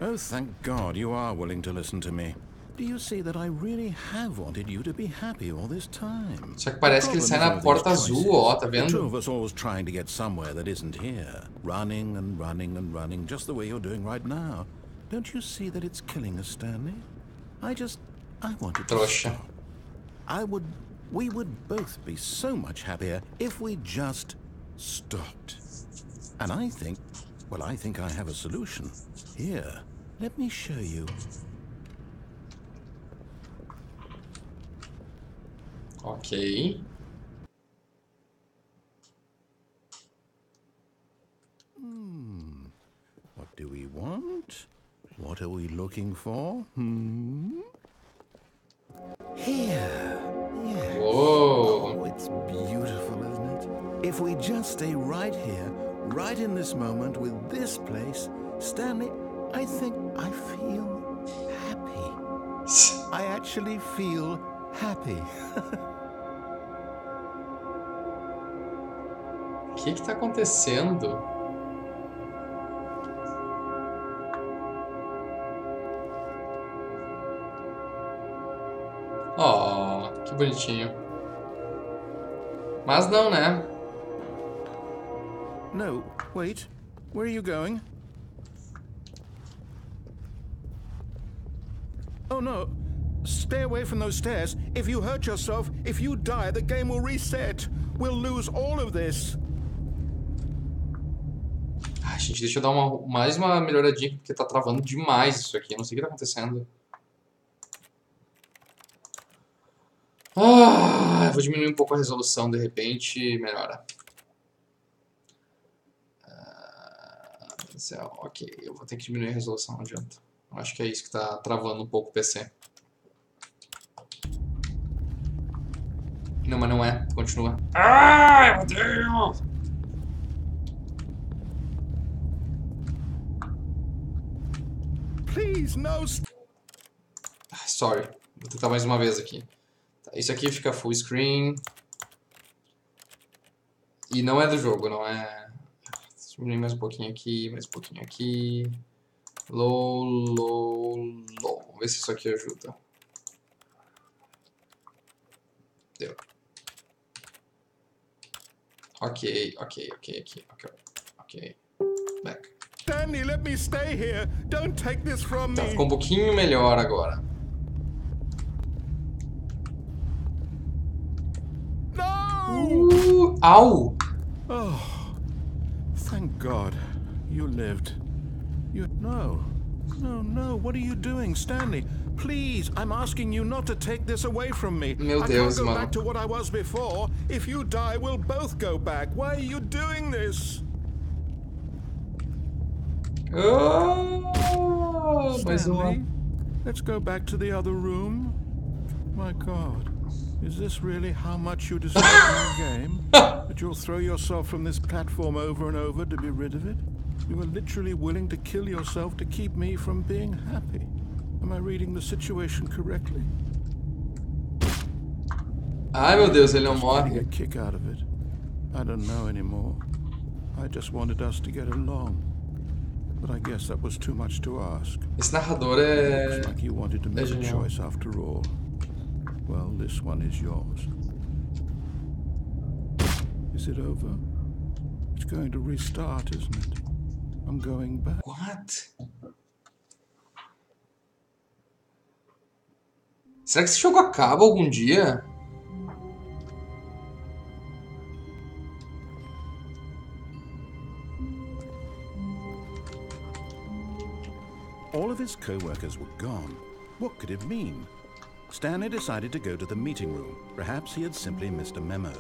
Oh, thank God you are willing to listen to me. Do you see that I really have wanted you to be happy all this time?
Só que parece que ele sai na porta azul, ó, tá
The two
vendo?
of us always trying to get somewhere that isn't here. Running and running and running, just the way you're doing right now. Don't you see that it's killing us, Stanley? I wanted to
Trouxa.
stop. We would both be so much happier if we just stopped. And I think I have a solution. Here, let me show you.
Ok.
What do we want? What are we looking for? Here. Yes.
Uou.
Oh, it's beautiful, isn't it? If we just stay right here, right in this moment with this place, Stanley, I think I feel happy. I actually feel happy.
O que tá acontecendo? Oh, que bonitinho. Mas não, né?
No, wait. Where are you going? Oh no. Stay away from those stairs. If you hurt yourself, if you die, the game will reset. We'll lose all of this.
Ai, gente, deixa eu dar mais uma melhoradinha porque tá travando demais isso aqui. Eu não sei o que tá acontecendo. Eu vou diminuir um pouco a resolução, de repente melhora. Ok, eu vou ter que diminuir a resolução, não adianta. Eu acho que é isso que tá travando um pouco o PC. Não, mas não é. Continua. Ai, meu Deus!
Please, no.
Sorry. Vou tentar mais uma vez aqui. Tá, isso aqui fica full screen. E não é do jogo, não é... Diminuir mais um pouquinho aqui, mais um pouquinho aqui. Low, low, low. Vamos ver se isso aqui ajuda. Deu. Ok. Back.
Stanley, let me stay here. Don't take this from
Tá,
me.
ficou um pouquinho melhor agora.
No!
Au!
Oh, thank God you lived. No. What are you doing, Stanley? Please, I'm asking you not to take this away from me.
Meu
I
Deus,
can't go
mano.
back to what I was before. If you die, we'll both go back. Why are you doing this?
Oh, mais
Stanley,
uma.
let's go back to the other room. My God, is this really how much you dislike my game? That you'll throw yourself from this platform over and over to be rid of it? You are literally willing to kill yourself to keep me from being happy. Am I reading the situation correctly?
Ai, meu Deus, ele não
Getting
morre.
a kick out of it. I don't know anymore. I just wanted us to get along. But I guess that was too much to ask.
Esse narrador é...
Looks like you wanted to make a
genial.
choice after all. Well, this one is yours. Is it over? It's going to restart, isn't it? I'm going back.
What? Será que esse jogo acaba algum dia?
All of his co-workers were gone. What could it mean? Stanley decided to go to the meeting room. Perhaps he had simply missed a memo.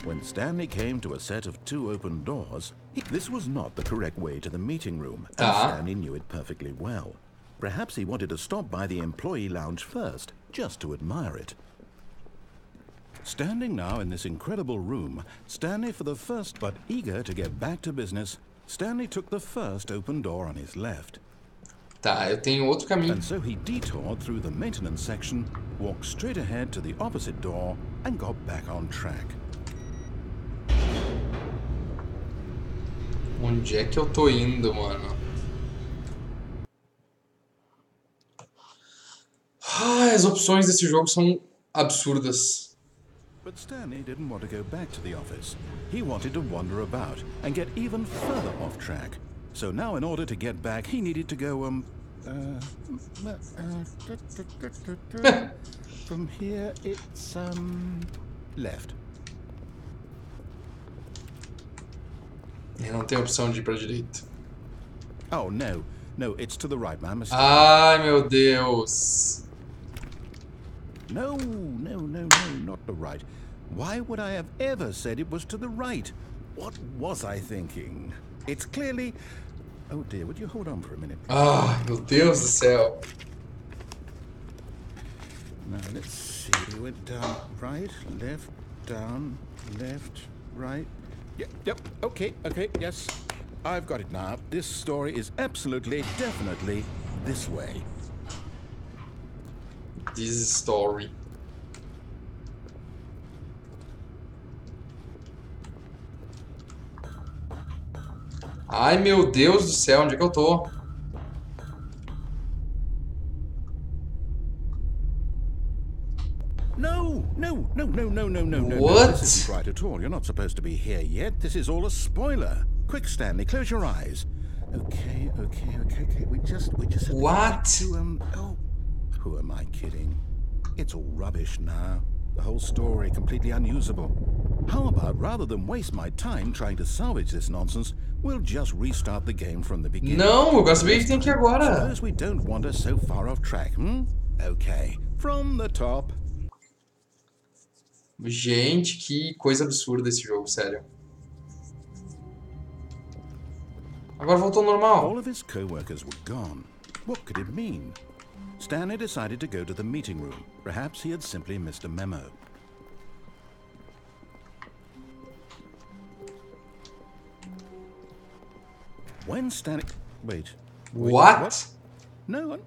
When Stanley came to a set of 2 open doors, this was not the correct way to the meeting room, and
Tá.
Stanley knew it perfectly well. Perhaps he wanted to stop by the employee lounge first, just to admire it. Standing now in this incredible room, Stanley for the first but eager to get back to business, Stanley took the first open door on his left.
Tá, eu tenho outro caminho.
And so he detoured through the maintenance section, walked straight ahead to the opposite door, and got back on track.
Onde é que eu tô indo, mano? As opções desse jogo são absurdas.
But Stanley didn't want to go back to the office. He wanted to wander about and get even further off track. So now in order to get back, he needed to go, from here it's, left.
Não tem opção de ir pra direita.
Oh, no. No, it's to the right, my mistake.
Ai, meu Deus.
No, not the right. Why would I have ever said it was to the right? What was I thinking? It's clearly... Oh dear, would you hold on for a minute?
Ah, meu Deus do céu.
Now, let's see. We went down, right, left, down, left, right. Yep, okay, yes. I've got it now. This story is absolutely, definitely this way.
This story. Ai, meu Deus do céu, onde é que eu tô?
No.
What?
This isn't right at all. You're not supposed to be here yet. This is all a spoiler. Quick, Stanley, close your eyes. Okay. We just have
What?
to, oh, who am I kidding? It's all rubbish now. The whole story completely unusable. How about, rather than waste my time trying to salvage this nonsense, we'll just restart the game from the beginning.
Não, eu gosto bem que tem aqui agora.
Suppose we don't wander so far off track, Okay, from the top.
Gente, que coisa absurda esse jogo, sério. Agora voltou ao normal.
All of his co-workers were gone. What could it mean? Stanley decided to go to the meeting room. Perhaps he had simply missed a memo. When Stanley... Wait.
What?
No,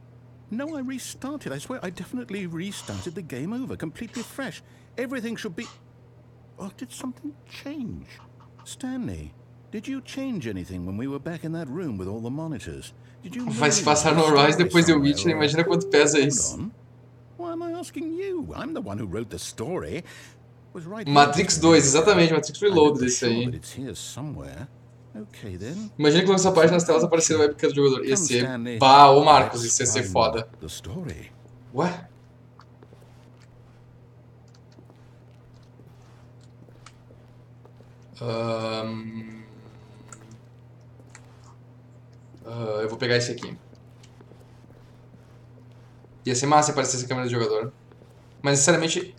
I restarted. I swear, I definitely restarted the game over, completely fresh. Everything should be... Oh, did something change? Stanley, did you change anything when we were back in that room with all the monitors? Did you...
Vai se passar no Rise depois do Witcher, imagina quanto pesa isso.
Why am I asking you? I'm the one who wrote the story. Was right.
Matrix 2, exatamente, Matrix Reloaded esse aí.
But it's here somewhere. Okay, then.
Imagina quando essa página nas telas aparecer a webcam do jogador. Ia ser... Bah, ô Marcos, isso ia ser foda.
The story.
Ué? Eu vou pegar esse aqui. Ia ser massa se aparecesse a câmera do jogador. Mas, sinceramente...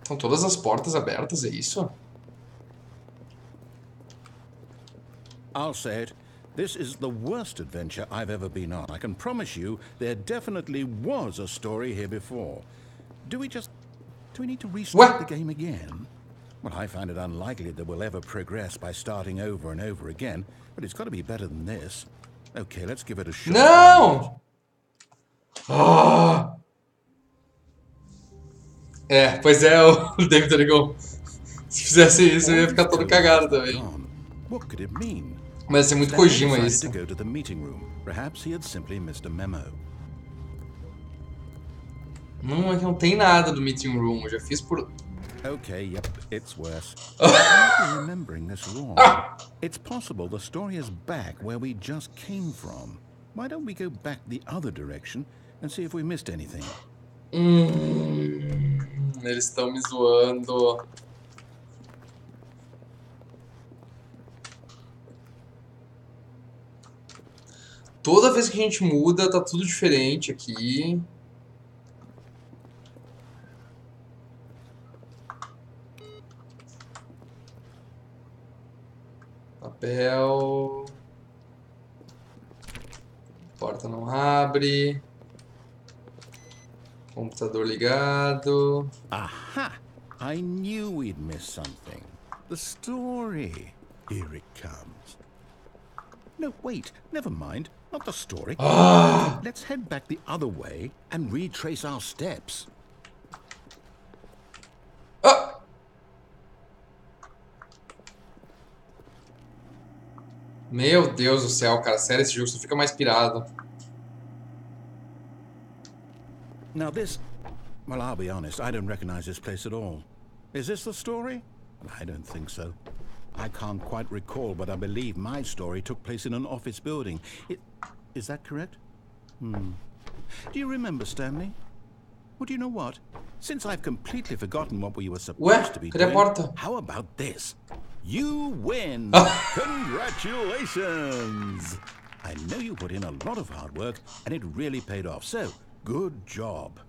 Estão todas as portas abertas, é isso?
I'll say it. This is the worst adventure I've ever been on. I can promise you there definitely was a story here before. Do we need to restart the game again? Well, I find it unlikely that we'll ever progress by starting over and over again, but it's got to be better than this. Okay, let's give it a shot.
Não! Pois é, o David ligou. Se fizesse isso, eu ia ficar todo cagado também.
What could it mean?
Mas é muito Kojima isso. Não, é que não tem nada do meeting room. Eu já fiz por...
Okay, yep, it's worse. I'm remembering this wrong. It's possible the story is back where we just came from. Why don't we go back the other direction and see if we missed anything?
Eles estão me zoando. Toda vez que a gente muda, tá tudo diferente aqui. Papel. Porta não abre. Computador ligado.
Aha! I knew we'd miss something. The story. Here it comes. No, wait. Never mind. Not the story. Let's head back the other way and retrace our steps.
Meu Deus do céu, cara. Sério, esse jogo só fica mais pirado.
Now this... Well, I'll be honest. I don't recognize this place at all. Is this the story? I don't think so. I can't quite recall, but I believe my story took place in an office building. Is that correct? Do you remember, Stanley? Well, do you know what? Since I've completely forgotten what we were supposed to be doing, how about this? You win! Congratulations! I know you put in a lot of hard work, and it really paid off, so good job.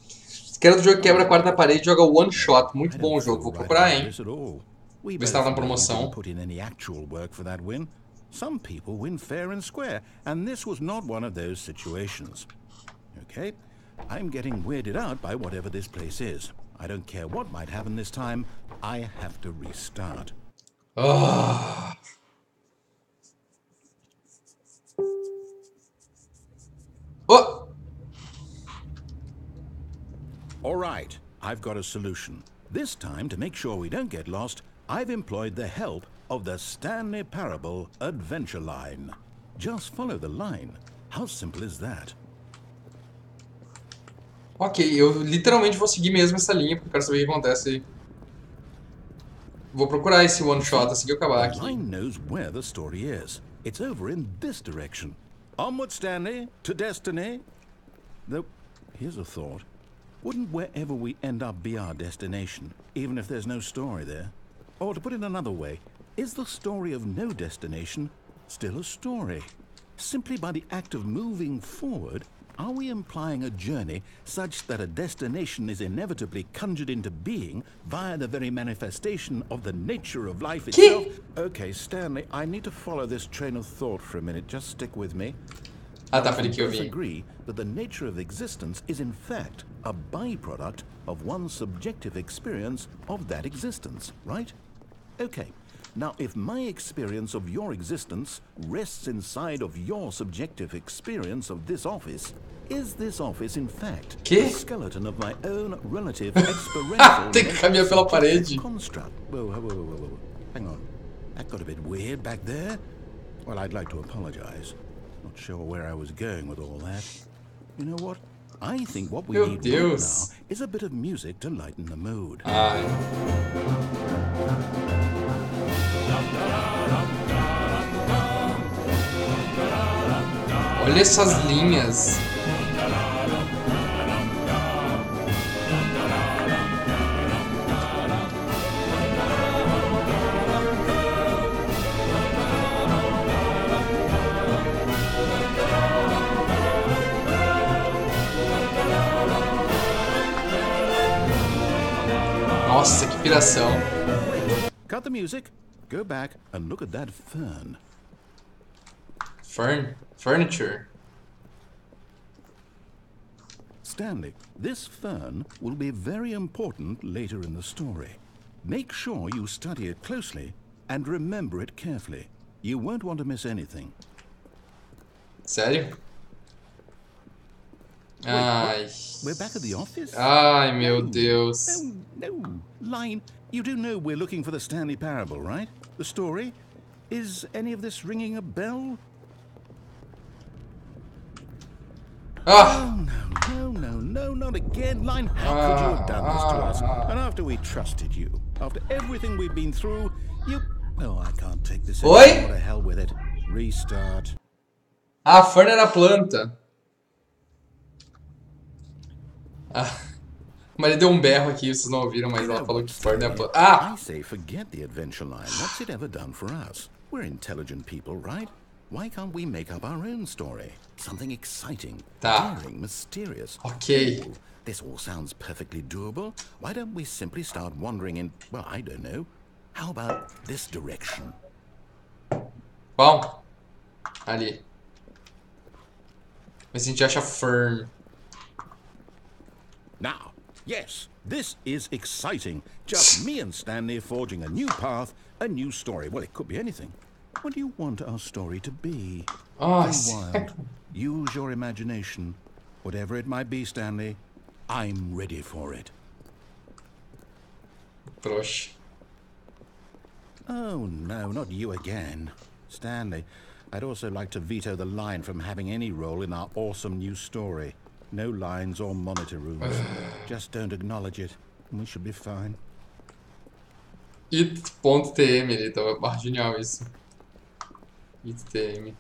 Esse cara do jogo quebra a quarta parede e joga one shot. Muito bom o jogo, vou procurar, hein? Ver se tá na promoção.
Put in any actual work for that win. Some people win fair and square, and this was not one of those situations. Okay, I'm getting weirded out by whatever this place is. I don't care what might happen this time. I have to restart.
Oh.
All right, I've got a solution. This time, to make sure we don't get lost, I've employed the help of the Stanley Parable adventure line. Just follow the line. How simple is that?
Ok, eu literalmente vou seguir mesmo essa linha, porque eu quero saber o que acontece. Vou procurar esse one shot assim que eu acabar aqui.
The line knows where the story is. It's over in this direction. Onward, Stanley, to destiny. Though, here's a thought. Wouldn't wherever we end up be our destination, even if there's no story there? Or to put it another way, is the story of no destination still a story? Simply by the act of moving forward, are we implying a journey such that a destination is inevitably conjured into being via the very manifestation of the nature of life itself? Okay, Stanley, I need to follow this train of thought for a minute. Just stick with me.
We
agree that the nature of existence is in fact a byproduct of one's subjective experience of that existence, right? Okay. Now, if my experience of your existence rests inside of your subjective experience of this office, is this office, in fact, the skeleton of my own relative experiential construct? Whoa. Hang on. That got a bit weird back there. Well, I'd like to apologize. Not sure where I was going with all that. You know what? I think what we need right now is a bit of music to lighten the mood.
Olha essas linhas. Nossa, que piração.
Cut the music. Go back and look at that fern.
Furniture.
Stanley, this fern will be very important later in the story. Make sure you study it closely and remember it carefully. You won't want to miss anything.
Sério?
Ai. We're back at the office?
Ai, meu Deus.
No. Line, you do know we're looking for the Stanley Parable, right? The story? Is any of this ringing a bell? No, not again. Line, how could you have done this to us? And after we trusted you, after everything we've been through, you... Oh, I can't take this anymore. What the hell with it. Restart.
A fern era a planta. Mas ele deu um berro aqui, vocês não ouviram, mas ela falou que fern é a planta.
I say forget the adventure line. What's it ever done for us? We're intelligent people, right? Why can't we make up our own story? Something exciting, daring, mysterious.
Okay.
Ooh, this all sounds perfectly doable. Why don't we simply start wandering in, well, I don't know. How about this direction?
Bom, ali. Vê se a gente acha Fern.
Now, yes, this is exciting. Just me and Stanley forging a new path, a new story. Well, it could be anything. What do you want our story to be?
Oh,
Go wild. Use your imagination. Whatever it might be, Stanley, I'm ready for it.
trouxa.
Oh, no, not you again. Stanley, I'd also like to veto the line from having any role in our awesome new story. No lines or monitor rooms. Just don't acknowledge it, and we should be fine.
It.tm, ele tava. Ah, genial isso. It.tm.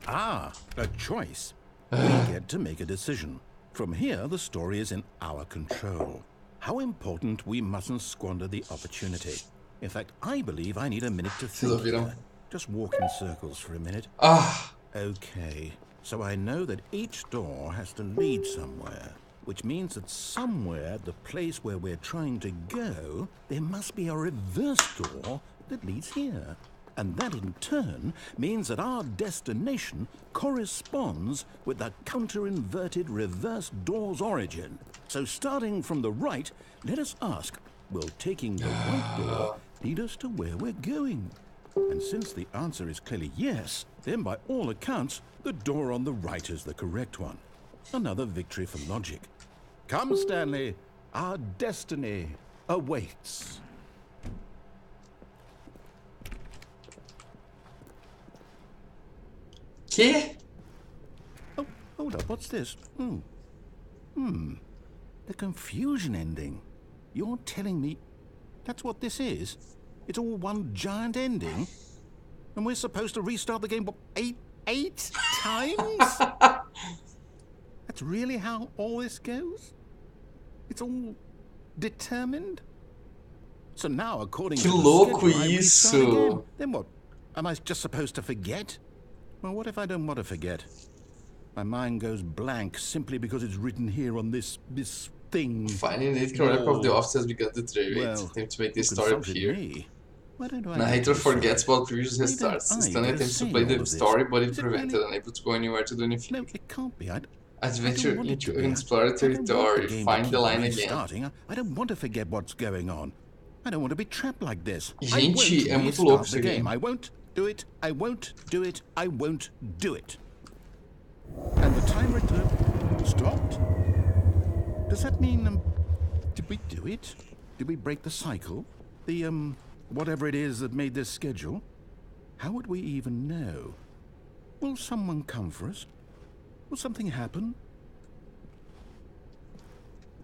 Ah, a choice. We get to make a decision. From here, the story is in our control. How important we mustn't squander the opportunity. In fact, I believe I need a minute to think here. Just walk in circles for a minute.
Ah,
Okay, so I know that each door has to lead somewhere, which means that somewhere, the place where we're trying to go, there must be a reverse door that leads here. And that in turn means that our destination corresponds with the counter-inverted reverse door's origin. So starting from the right, let us ask, will taking the right door lead us to where we're going? And since the answer is clearly yes, then by all accounts, the door on the right is the correct one. Another victory for logic. Come, Stanley, our destiny awaits.
que?
Oh, hold up, what's this? The confusion ending. You're telling me that's what this is? It's all one giant ending? And we're supposed to restart the game, what, eight times? That's really how all this goes? It's all determined? So now, according
Que
to the
louco
schedule, I restart
isso!
again. Then what? Am I just supposed to forget? Well, what if I don't want to forget? My mind goes blank simply because it's written here on this thing.
Finding the correct of the office has begun to trade.
Well,
Attempt to make
who
this story
consulted
appear.
me? Why don't I
Narrator
decide?
forgets about previous
Why don't
restarts.
I
Stanley
get a
attempts to
say
play
in all
the
of this?
story, but is
Is it
prevented,
really?
unable to go anywhere to do anything.
No, it can't be.
Adventure
want it
into
to be.
unexplored
I don't want the
territory.
game to
Find the
keep
line again.
restarting. I don't want to forget what's going on. I don't want to be trapped like this.
Gente,
I
é
won't
muito louco
restart
isso
the
aqui.
game. I won't do it. I won't do it. I won't do it. And the timer stopped. Does that mean did we do it? Did we break the cycle? The whatever it is that made this schedule? How would we even know? Will someone come for us? Will something happen?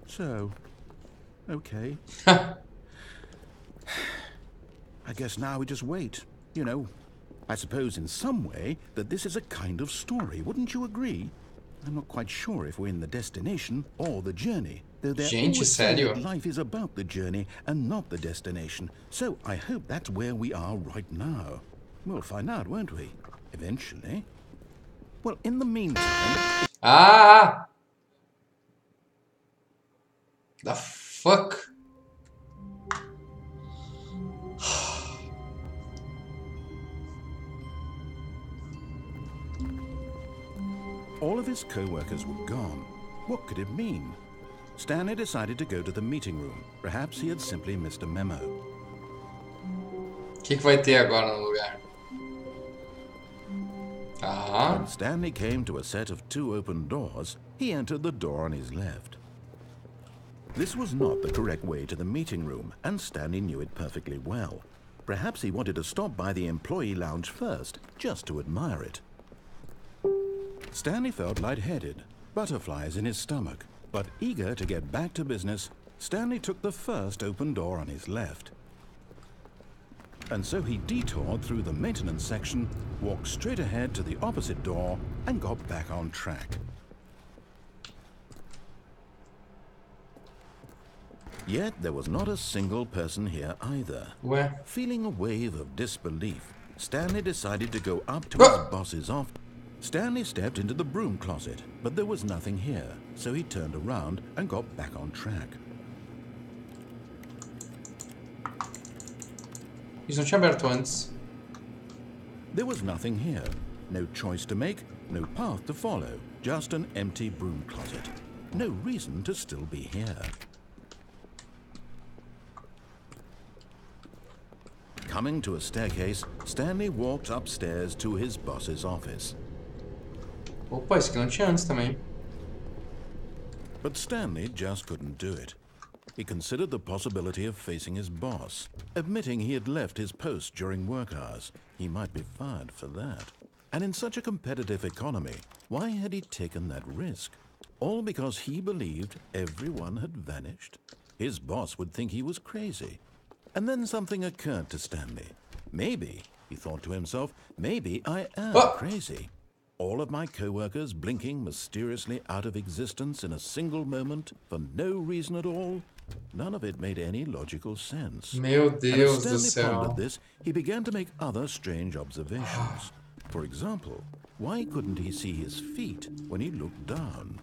So, okay. I guess now we just wait. You know, I suppose in some way that this is a kind of story. Wouldn't you agree? I'm not quite sure if we're in the destination or the journey. Though they're
Gente,
always saying
sério?
that life is about the journey and not the destination. So I hope that's where we are right now. We'll find out, won't we? Eventually. Well, in the meantime...
Ah! The fuck?
All of his co-workers were gone. What could it mean? Stanley decided to go to the meeting room. Perhaps he had simply missed a memo.
O que vai ter agora no lugar? Ah,
When Stanley came to a set of 2 open doors, he entered the door on his left. This was not the correct way to the meeting room, and Stanley knew it perfectly well. Perhaps he wanted to stop by the employee lounge first, just to admire it. Stanley felt lightheaded, butterflies in his stomach, but eager to get back to business, Stanley took the first open door on his left. And so he detoured through the maintenance section, walked straight ahead to the opposite door, and got back on track. Yet there was not a single person here either.
ué.
Feeling a wave of disbelief, Stanley decided to go up to his boss's office. Stanley stepped into the broom closet, but there was nothing here, so he turned around and got back on track.
Isso não tinha aberto antes.
There was nothing here. No choice to make, no path to follow. Just an empty broom closet. No reason to still be here. Coming to a staircase, Stanley walked upstairs to his boss's office.
Opa, isso aqui não tinha antes também.
But Stanley just couldn't do it. He considered the possibility of facing his boss, admitting he had left his post during work hours. He might be fired for that. And in such a competitive economy, why had he taken that risk? All because he believed everyone had vanished? His boss would think he was crazy. And then something occurred to Stanley. Maybe, he thought to himself, maybe I am crazy. All of my co-workers blinking mysteriously out of existence in a single moment for no reason at all. None of it made any logical sense.
Meu Deus do
And as Stanley
céu.
pondered this, he began to make other strange observations. For example, why couldn't he see his feet when he looked down?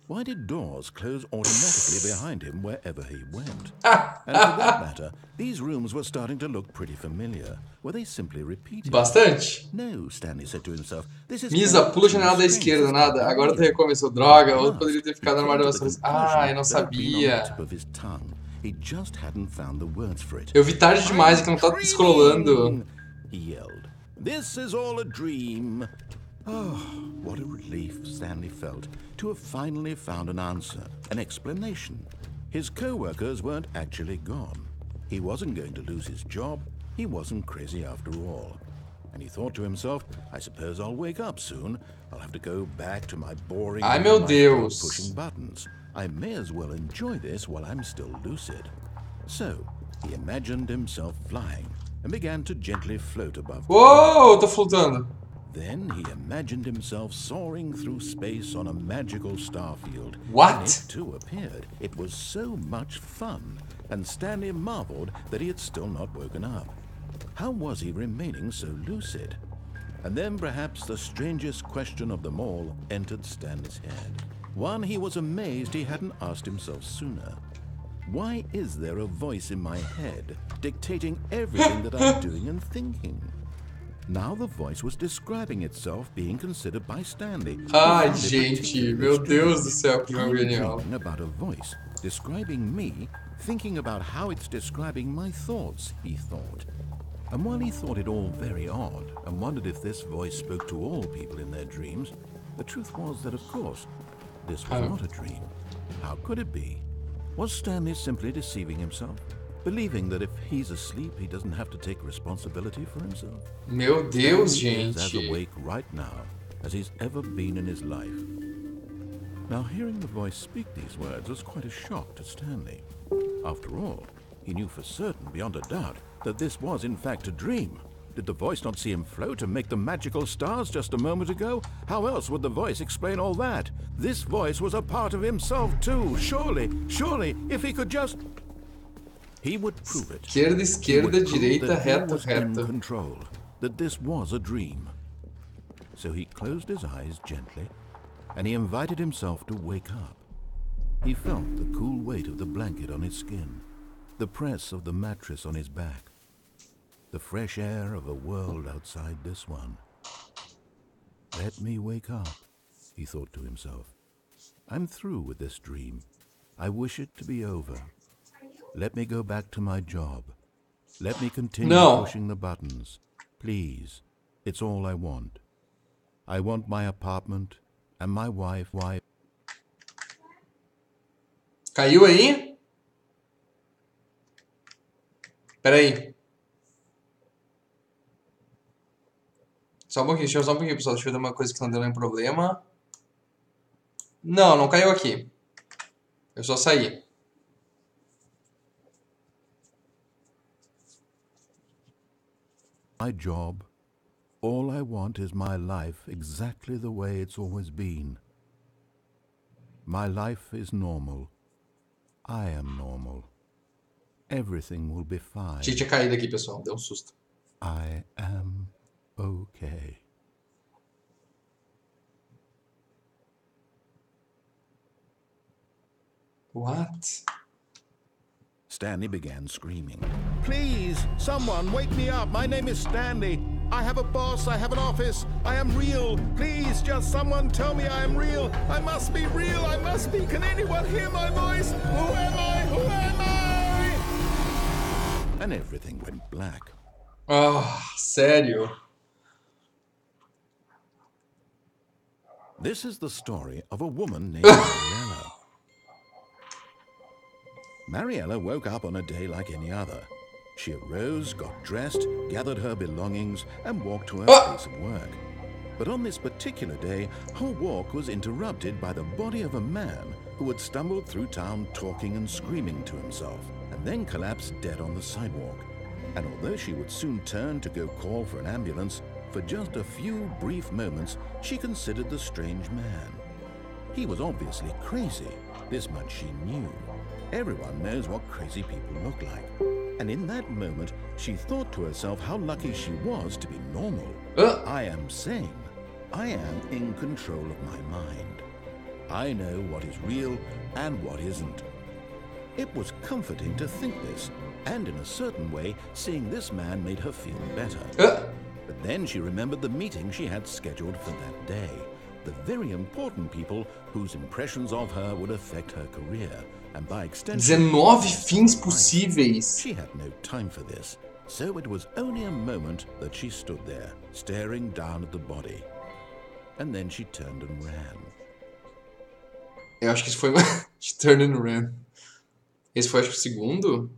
Why did doors close automatically behind him wherever he went? And for that matter, these rooms were starting to look pretty familiar. Were they simply repeating?
Bastante.
No, Stanley said to himself. This is
Misa, pula a janela da esquerda, nada. Agora tu recomeçou. Droga, ou poderia ter ficado no armário das coisas. Ah, eu não sabia.
He just hadn't found the words for it.
Eu vi tarde demais e que não tá descolando.
He yelled. This is all a dream. Oh, what a relief Stanley felt to have finally found an answer, an explanation. His co-workers weren't actually gone. He wasn't going to lose his job. He wasn't crazy after all. And he thought to himself, I suppose I'll wake up soon. I'll have to go back to my boring
Ai, meu Deus.
pushing buttons. I may as well enjoy this while I'm still lucid. So, he imagined himself flying and began to gently float above.
Uou, tô flutuando.
Then he imagined himself soaring through space on a magical starfield.
What?
And it too appeared. It was so much fun, and Stanley marveled that he had still not woken up. How was he remaining so lucid? And then perhaps the strangest question of them all entered Stanley's head. One he was amazed he hadn't asked himself sooner. Why is there a voice in my head dictating everything that I'm doing and thinking? Now the voice was describing itself being considered by Stanley.
Ai, gente, meu Deus do céu, que jogo genial.
Dreaming about a voice describing me, thinking about how it's describing my thoughts, he thought. And while he thought it all very odd and wondered if this voice spoke to all people in their dreams, the truth was that, of course, this was not a dream. How could it be? Was Stanley simply deceiving himself? Believing that if he's asleep, he doesn't have to take responsibility for himself?
Meu Deus,
Stanley is as
gente.
awake right now as he's ever been in his life. Now, hearing the voice speak these words was quite a shock to Stanley. After all, he knew for certain, beyond a doubt, that this was in fact a dream. Did the voice not see him float and make the magical stars just a moment ago? How else would the voice explain all that? This voice was a part of himself too. Surely, if he could just... He would prove it.
Esquerda,
He
esquerda,
would prove
direita,
that he
reto,
was in
reto.
control, that this was a dream. So he closed his eyes gently, and he invited himself to wake up. He felt the cool weight of the blanket on his skin, the press of the mattress on his back, the fresh air of a world outside this one. Let me wake up, he thought to himself. I'm through with this dream. I wish it to be over. Let me go back to my job. Let me continue pushing the buttons. Please, it's all I want. I want my apartment and my wife.
Caiu aí? Pera aí. Só um pouquinho, pessoal. Deixa eu ver uma coisa que não deu nenhum problema. Não, não caiu aqui. Eu só saí.
My job. All I want is my life exactly the way it's always been. My life is normal. I am normal. Everything will be fine.
Achei que tinha caído aqui, pessoal. Deu um susto.
I am okay.
What?
Stanley began screaming. Please, someone, wake me up. My name is Stanley. I have a boss, I have an office, I am real. Please, just someone tell me I am real. I must be real, I must be. Can anyone hear my voice? Who am I? Who am I? And everything went black.
Ah, sério?
This is the story of a woman named Mariella. Mariella woke up on a day like any other. She arose, got dressed, gathered her belongings, and walked to her place of work. But on this particular day, her walk was interrupted by the body of a man who had stumbled through town talking and screaming to himself, and then collapsed dead on the sidewalk. And although she would soon turn to go call for an ambulance, for just a few brief moments, she considered the strange man. He was obviously crazy. This much she knew. Everyone knows what crazy people look like. And in that moment, she thought to herself how lucky she was to be normal. I am sane. I am in control of my mind. I know what is real and what isn't. It was comforting to think this, and in a certain way, seeing this man made her feel better. But then she remembered the meeting she had scheduled for that day. The very important people whose impressions of her would affect her career, and by extension,
19 fins possíveis.
She had no time for this, so it was only a moment that she stood there, staring down at the body. And then she turned and ran.
Eu acho que isso foi... She turned and ran. Esse foi, acho que o segundo.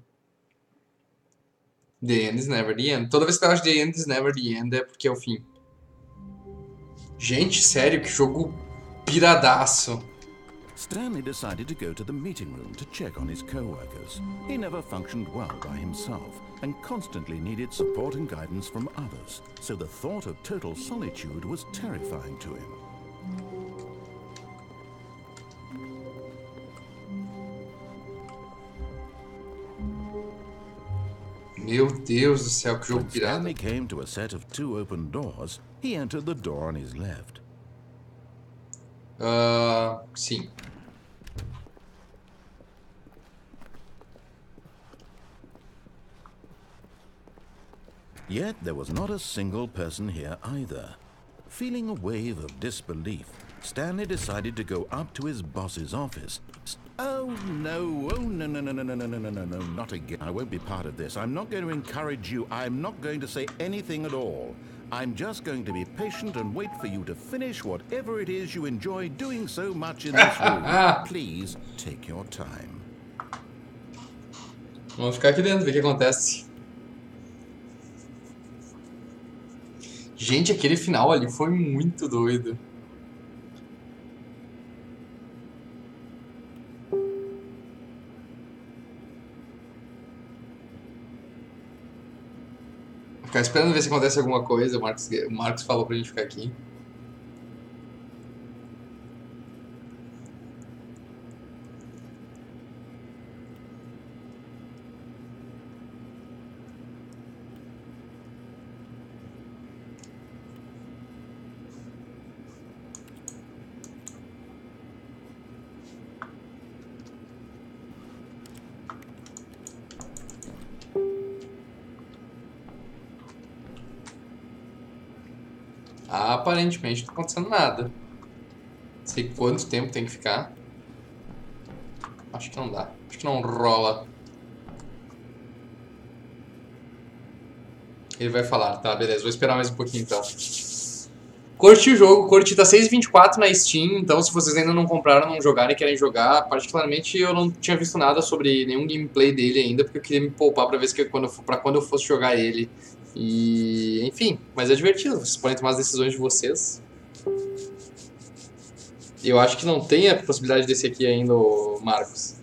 The end is never the end. Toda vez que eu acho The end is never the end é porque é o fim. Gente, sério, que jogo piradaço.
Stanley decided to go to the meeting room to check on his co-workers. He never functioned well by himself and constantly needed support and guidance from others, so the thought of total solitude was terrifying to him.
Meu Deus do céu, que jogo
When
pirata.
Stanley came to a set of 2 open doors, he entered the door on his left.
Sim.
Yet there was not a single person here either. Feeling a wave of disbelief, Stanley decided to go up to his boss's office. Oh no, no, not again. I won't be part of this. I'm not going to encourage you. I'm not going to say anything at all. I'm just going to be patient and wait for you to finish whatever it is you enjoy doing so much in this room. Please take your time.
Vamos ficar aqui dentro, ver o que acontece. Gente, aquele final ali foi muito doido. Vou ficar esperando ver se acontece alguma coisa. O Marcos falou pra gente ficar aqui. Aparentemente não tá acontecendo nada. Não sei quanto tempo tem que ficar. Acho que não dá. Acho que não rola. Ele vai falar. Tá, beleza. Vou esperar mais um pouquinho então. Curti o jogo. Curti. Tá 6,24 na Steam. Então se vocês ainda não compraram, não jogaram e querem jogar, particularmente eu não tinha visto nada sobre nenhum gameplay dele ainda, porque eu queria me poupar pra ver se quando eu fosse jogar ele. E, enfim, mas é divertido, vocês podem tomar as decisões de vocês. Eu acho que não tem a possibilidade desse aqui ainda, Marcos.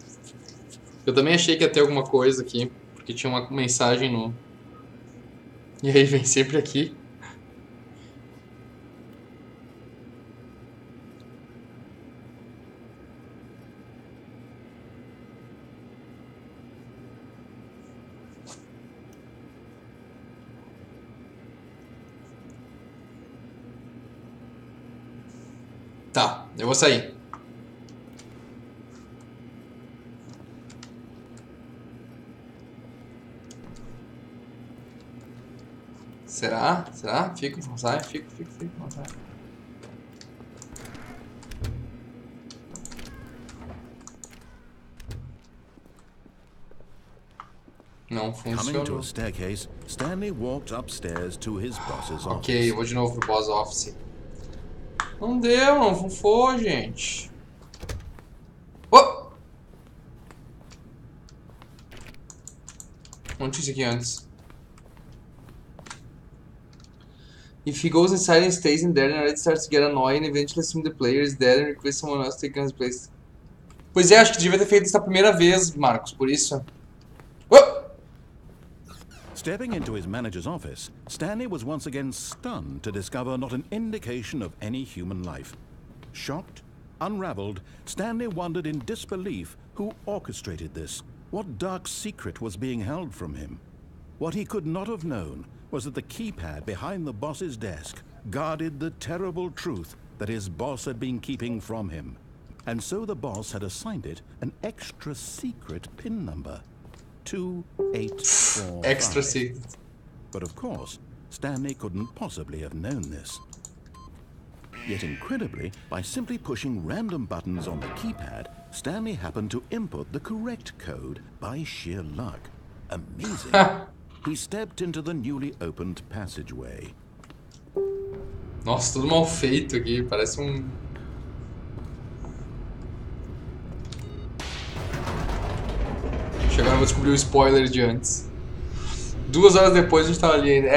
Eu também achei que ia ter alguma coisa aqui, porque tinha uma mensagem no... E aí vem sempre aqui. Tá, eu vou sair. Será? Será? Fico, não sai? Fico, não sai. Não funcionou.
To a staircase, Stanley walked upstairs to his boss's office.
Ok, eu vou de novo pro boss office. Não deu, não funfou, gente. Oh! Não tinha isso aqui antes. If he goes inside and stays in there, the narrator starts to get annoying and eventually assume the player is dead and request someone else to take his place. Pois é, acho que devia ter feito isso a primeira vez, Marcos, por isso. Oh!
Stepping into his manager's office, Stanley was once again stunned to discover not an indication of any human life. Shocked, unraveled, Stanley wondered in disbelief who orchestrated this, what dark secret was being held from him. What he could not have known was that the keypad behind the boss's desk guarded the terrible truth that his boss had been keeping from him. And so the boss had assigned it an extra secret PIN number. 2845.
Extra secret.
But of course, Stanley couldn't possibly have known this. Yet incredibly, by simply pushing random buttons on the keypad, Stanley happened to input the correct code by sheer luck. Amazing. He stepped into the newly opened passageway.
Nossa, tudo mal feito aqui, parece um... Agora eu vou descobrir o spoiler de antes. 2 horas depois a gente tava ali ainda.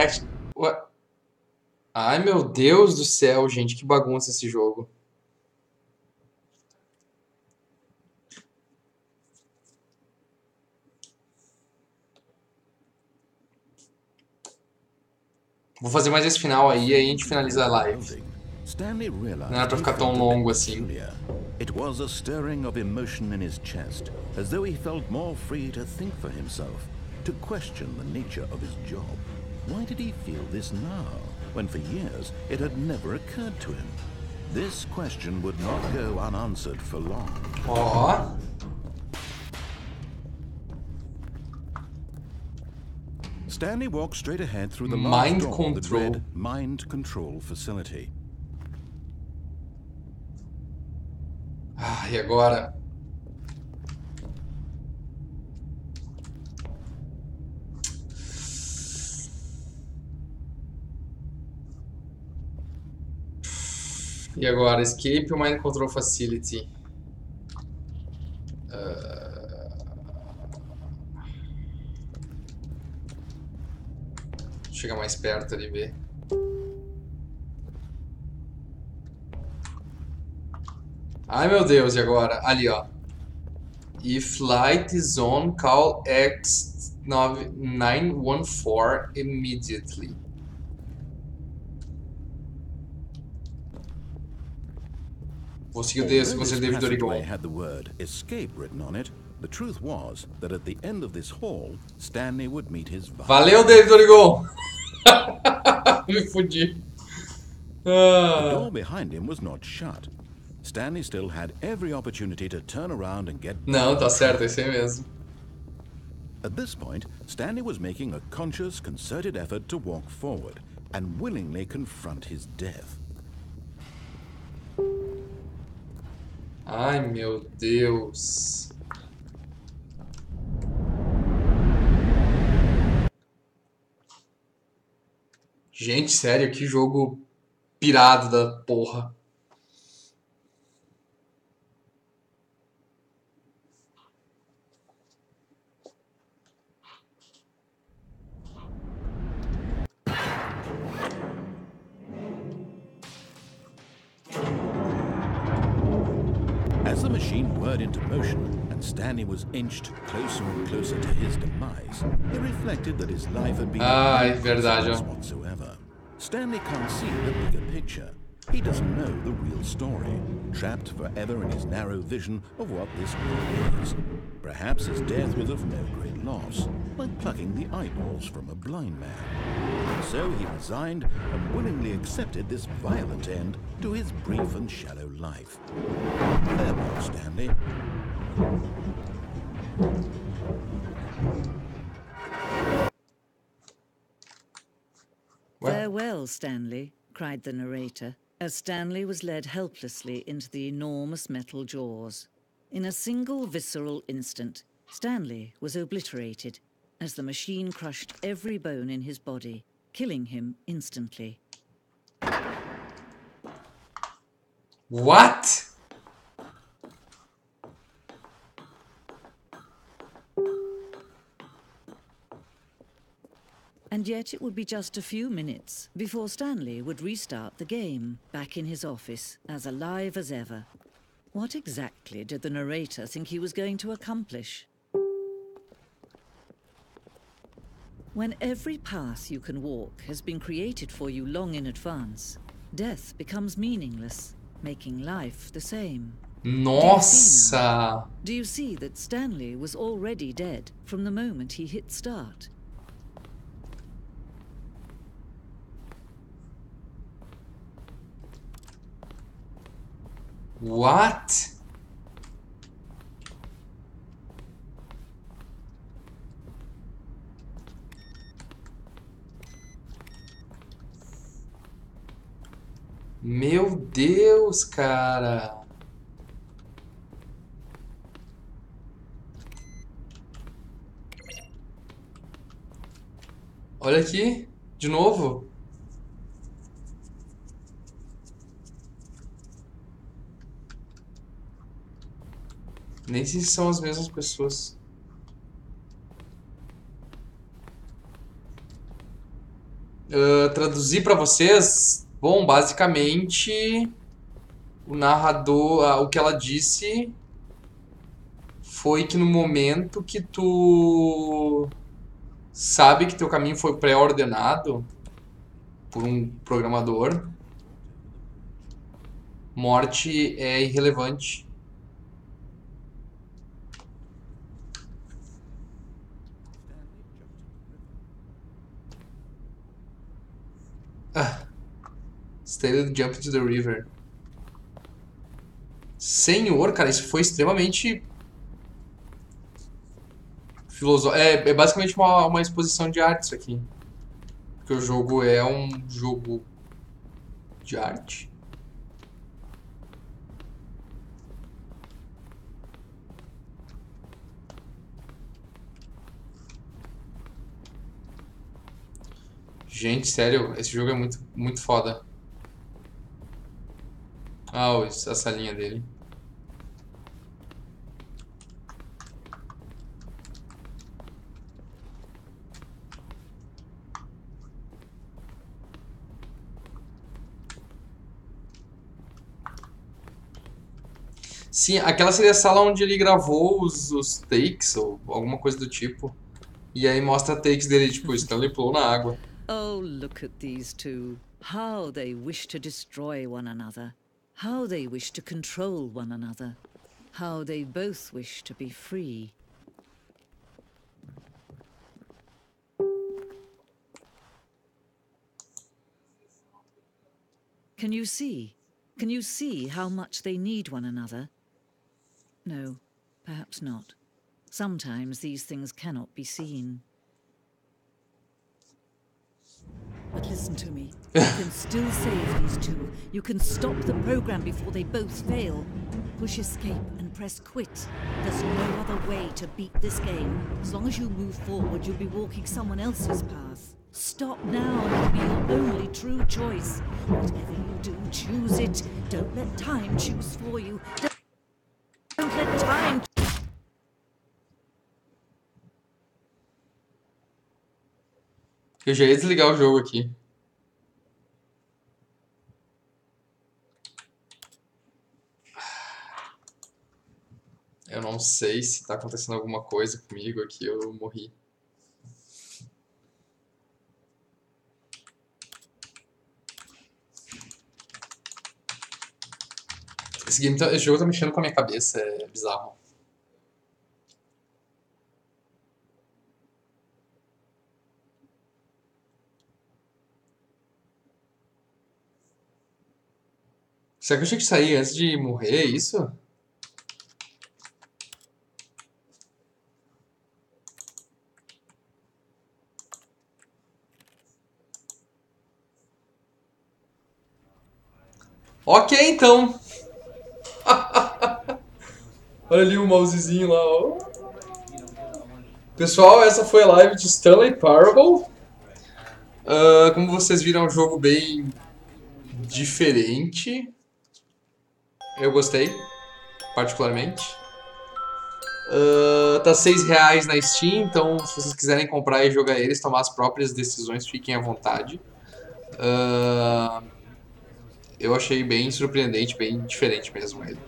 Ai, meu Deus do céu, gente. Que bagunça esse jogo. Vou fazer mais esse final aí e aí a gente finaliza a live. Não era pra ficar tão longo assim.
It was a stirring of emotion in his chest, as though he felt more free to think for himself, to question the nature of his job. Why did he feel this now, when for years it had never occurred to him? This question would not go unanswered for long.
Ó.
Stanley walked straight ahead through the large door that
control.
read Mind Control Facility.
Ah, e agora? E agora? Escape o Mind Control Facility. Chega mais perto ali e ver. Ai meu Deus, e agora? Ali, ó. If light is on, call X914 immediately. Vou seguir o desse, você David Dorigon.
Had the word escape written on it. The truth was that at the end of this hall, Stanley would meet his
Valeu, David Dorigon. Me fudi.
The door behind him was not shut. Stanley still had every opportunity to turn around and get...
Não, tá certo, é isso aí mesmo.
At this point, Stanley was making a conscious, concerted effort to walk forward and willingly confront his death.
Ai, meu Deus. Gente, sério, que jogo pirado da porra.
As the machine whirred into motion and Stanley was inched closer and closer to his demise, he reflected that his life had been
verdade, ó.
whatsoever. Stanley can't see the bigger picture. He doesn't know the real story, trapped forever in his narrow vision of what this world is. Perhaps his death was of no great loss, like plucking the eyeballs from a blind man. And so he resigned and willingly accepted this violent end to his brief and shallow life. Farewell, Stanley.
Farewell, Stanley, cried the narrator, as Stanley was led helplessly into the enormous metal jaws. In a single visceral instant, Stanley was obliterated as the machine crushed every bone in his body, killing him instantly.
What?
And yet it would be just a few minutes before Stanley would restart the game, back in his office, as alive as ever. What exactly did the narrator think he was going to accomplish? When every path you can walk has been created for you long in advance, death becomes meaningless, making life the same.
Nossa!
Do you see that Stanley was already dead from the moment he hit start?
What? Meu Deus, cara. Olha aqui, de novo. Nem sei se são as mesmas pessoas. Traduzir para vocês. Bom, basicamente, o narrador, o que ela disse foi que no momento que tu sabe que teu caminho foi pré-ordenado por um programador, morte é irrelevante. Stanley jump to the river. Senhor, cara, isso foi extremamente filosófico. É basicamente uma exposição de arte isso aqui. Porque o jogo é um jogo de arte. Gente, sério, esse jogo é muito, muito foda. A salinha dele. Sim, aquela seria a sala onde ele gravou os takes ou alguma coisa do tipo. E aí mostra takes dele, tipo, Stanley pulou na água.
Oh, look at these two. How they wish to destroy one another. How they wish to control one another. How they both wish to be free. Can you see? Can you see how much they need one another? No, perhaps not. Sometimes these things cannot be seen. But listen to me. You can still save these two. You can stop the program before they both fail. Push escape and press quit. There's no other way to beat this game. As long as you move forward, you'll be walking someone else's path. Stop now. It'll be your only true choice. Whatever you do, choose it. Don't let time choose for you. Don't let time...
Eu já ia desligar o jogo aqui. Eu não sei se tá acontecendo alguma coisa comigo aqui, eu morri. Esse jogo tá mexendo com a minha cabeça, é bizarro. Será que eu tinha que sair antes de morrer, é isso? Ok, então. Olha ali o mousezinho lá, ó. Pessoal, essa foi a live de Stanley Parable. Como vocês viram, é um jogo bem diferente. Eu gostei, particularmente. Tá R$6 na Steam, então se vocês quiserem comprar e jogar eles, tomar as próprias decisões, fiquem à vontade. Eu achei bem surpreendente, bem diferente mesmo ele.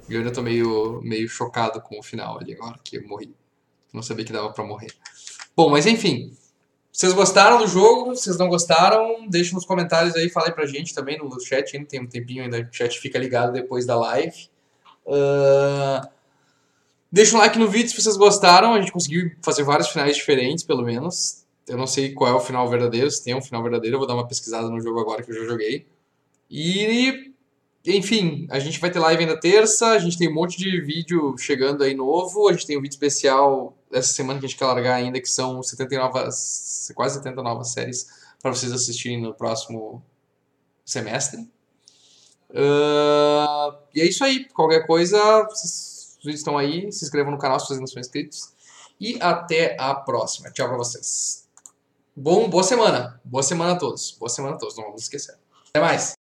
E eu ainda tô meio chocado com o final ali agora, que eu morri. Não sabia que dava pra morrer. Bom, mas enfim. Vocês gostaram do jogo? Vocês não gostaram? Deixem nos comentários aí, falem pra gente também no chat. Ainda tem um tempinho, ainda o chat fica ligado depois da live. Deixa um like no vídeo se vocês gostaram. A gente conseguiu fazer vários finais diferentes, pelo menos. Eu não sei qual é o final verdadeiro, se tem um final verdadeiro. Eu vou dar uma pesquisada no jogo agora que eu já joguei. E, enfim, a gente vai ter live ainda terça. A gente tem um monte de vídeo chegando aí novo. A gente tem um vídeo especial essa semana que a gente quer largar ainda, que são quase 70 novas séries para vocês assistirem no próximo semestre. E é isso aí. Qualquer coisa, os vídeos estão aí. Se inscrevam no canal se vocês não são inscritos. E até a próxima. Tchau pra vocês. Boa semana. Boa semana a todos. Boa semana a todos. Não vamos esquecer. Até mais.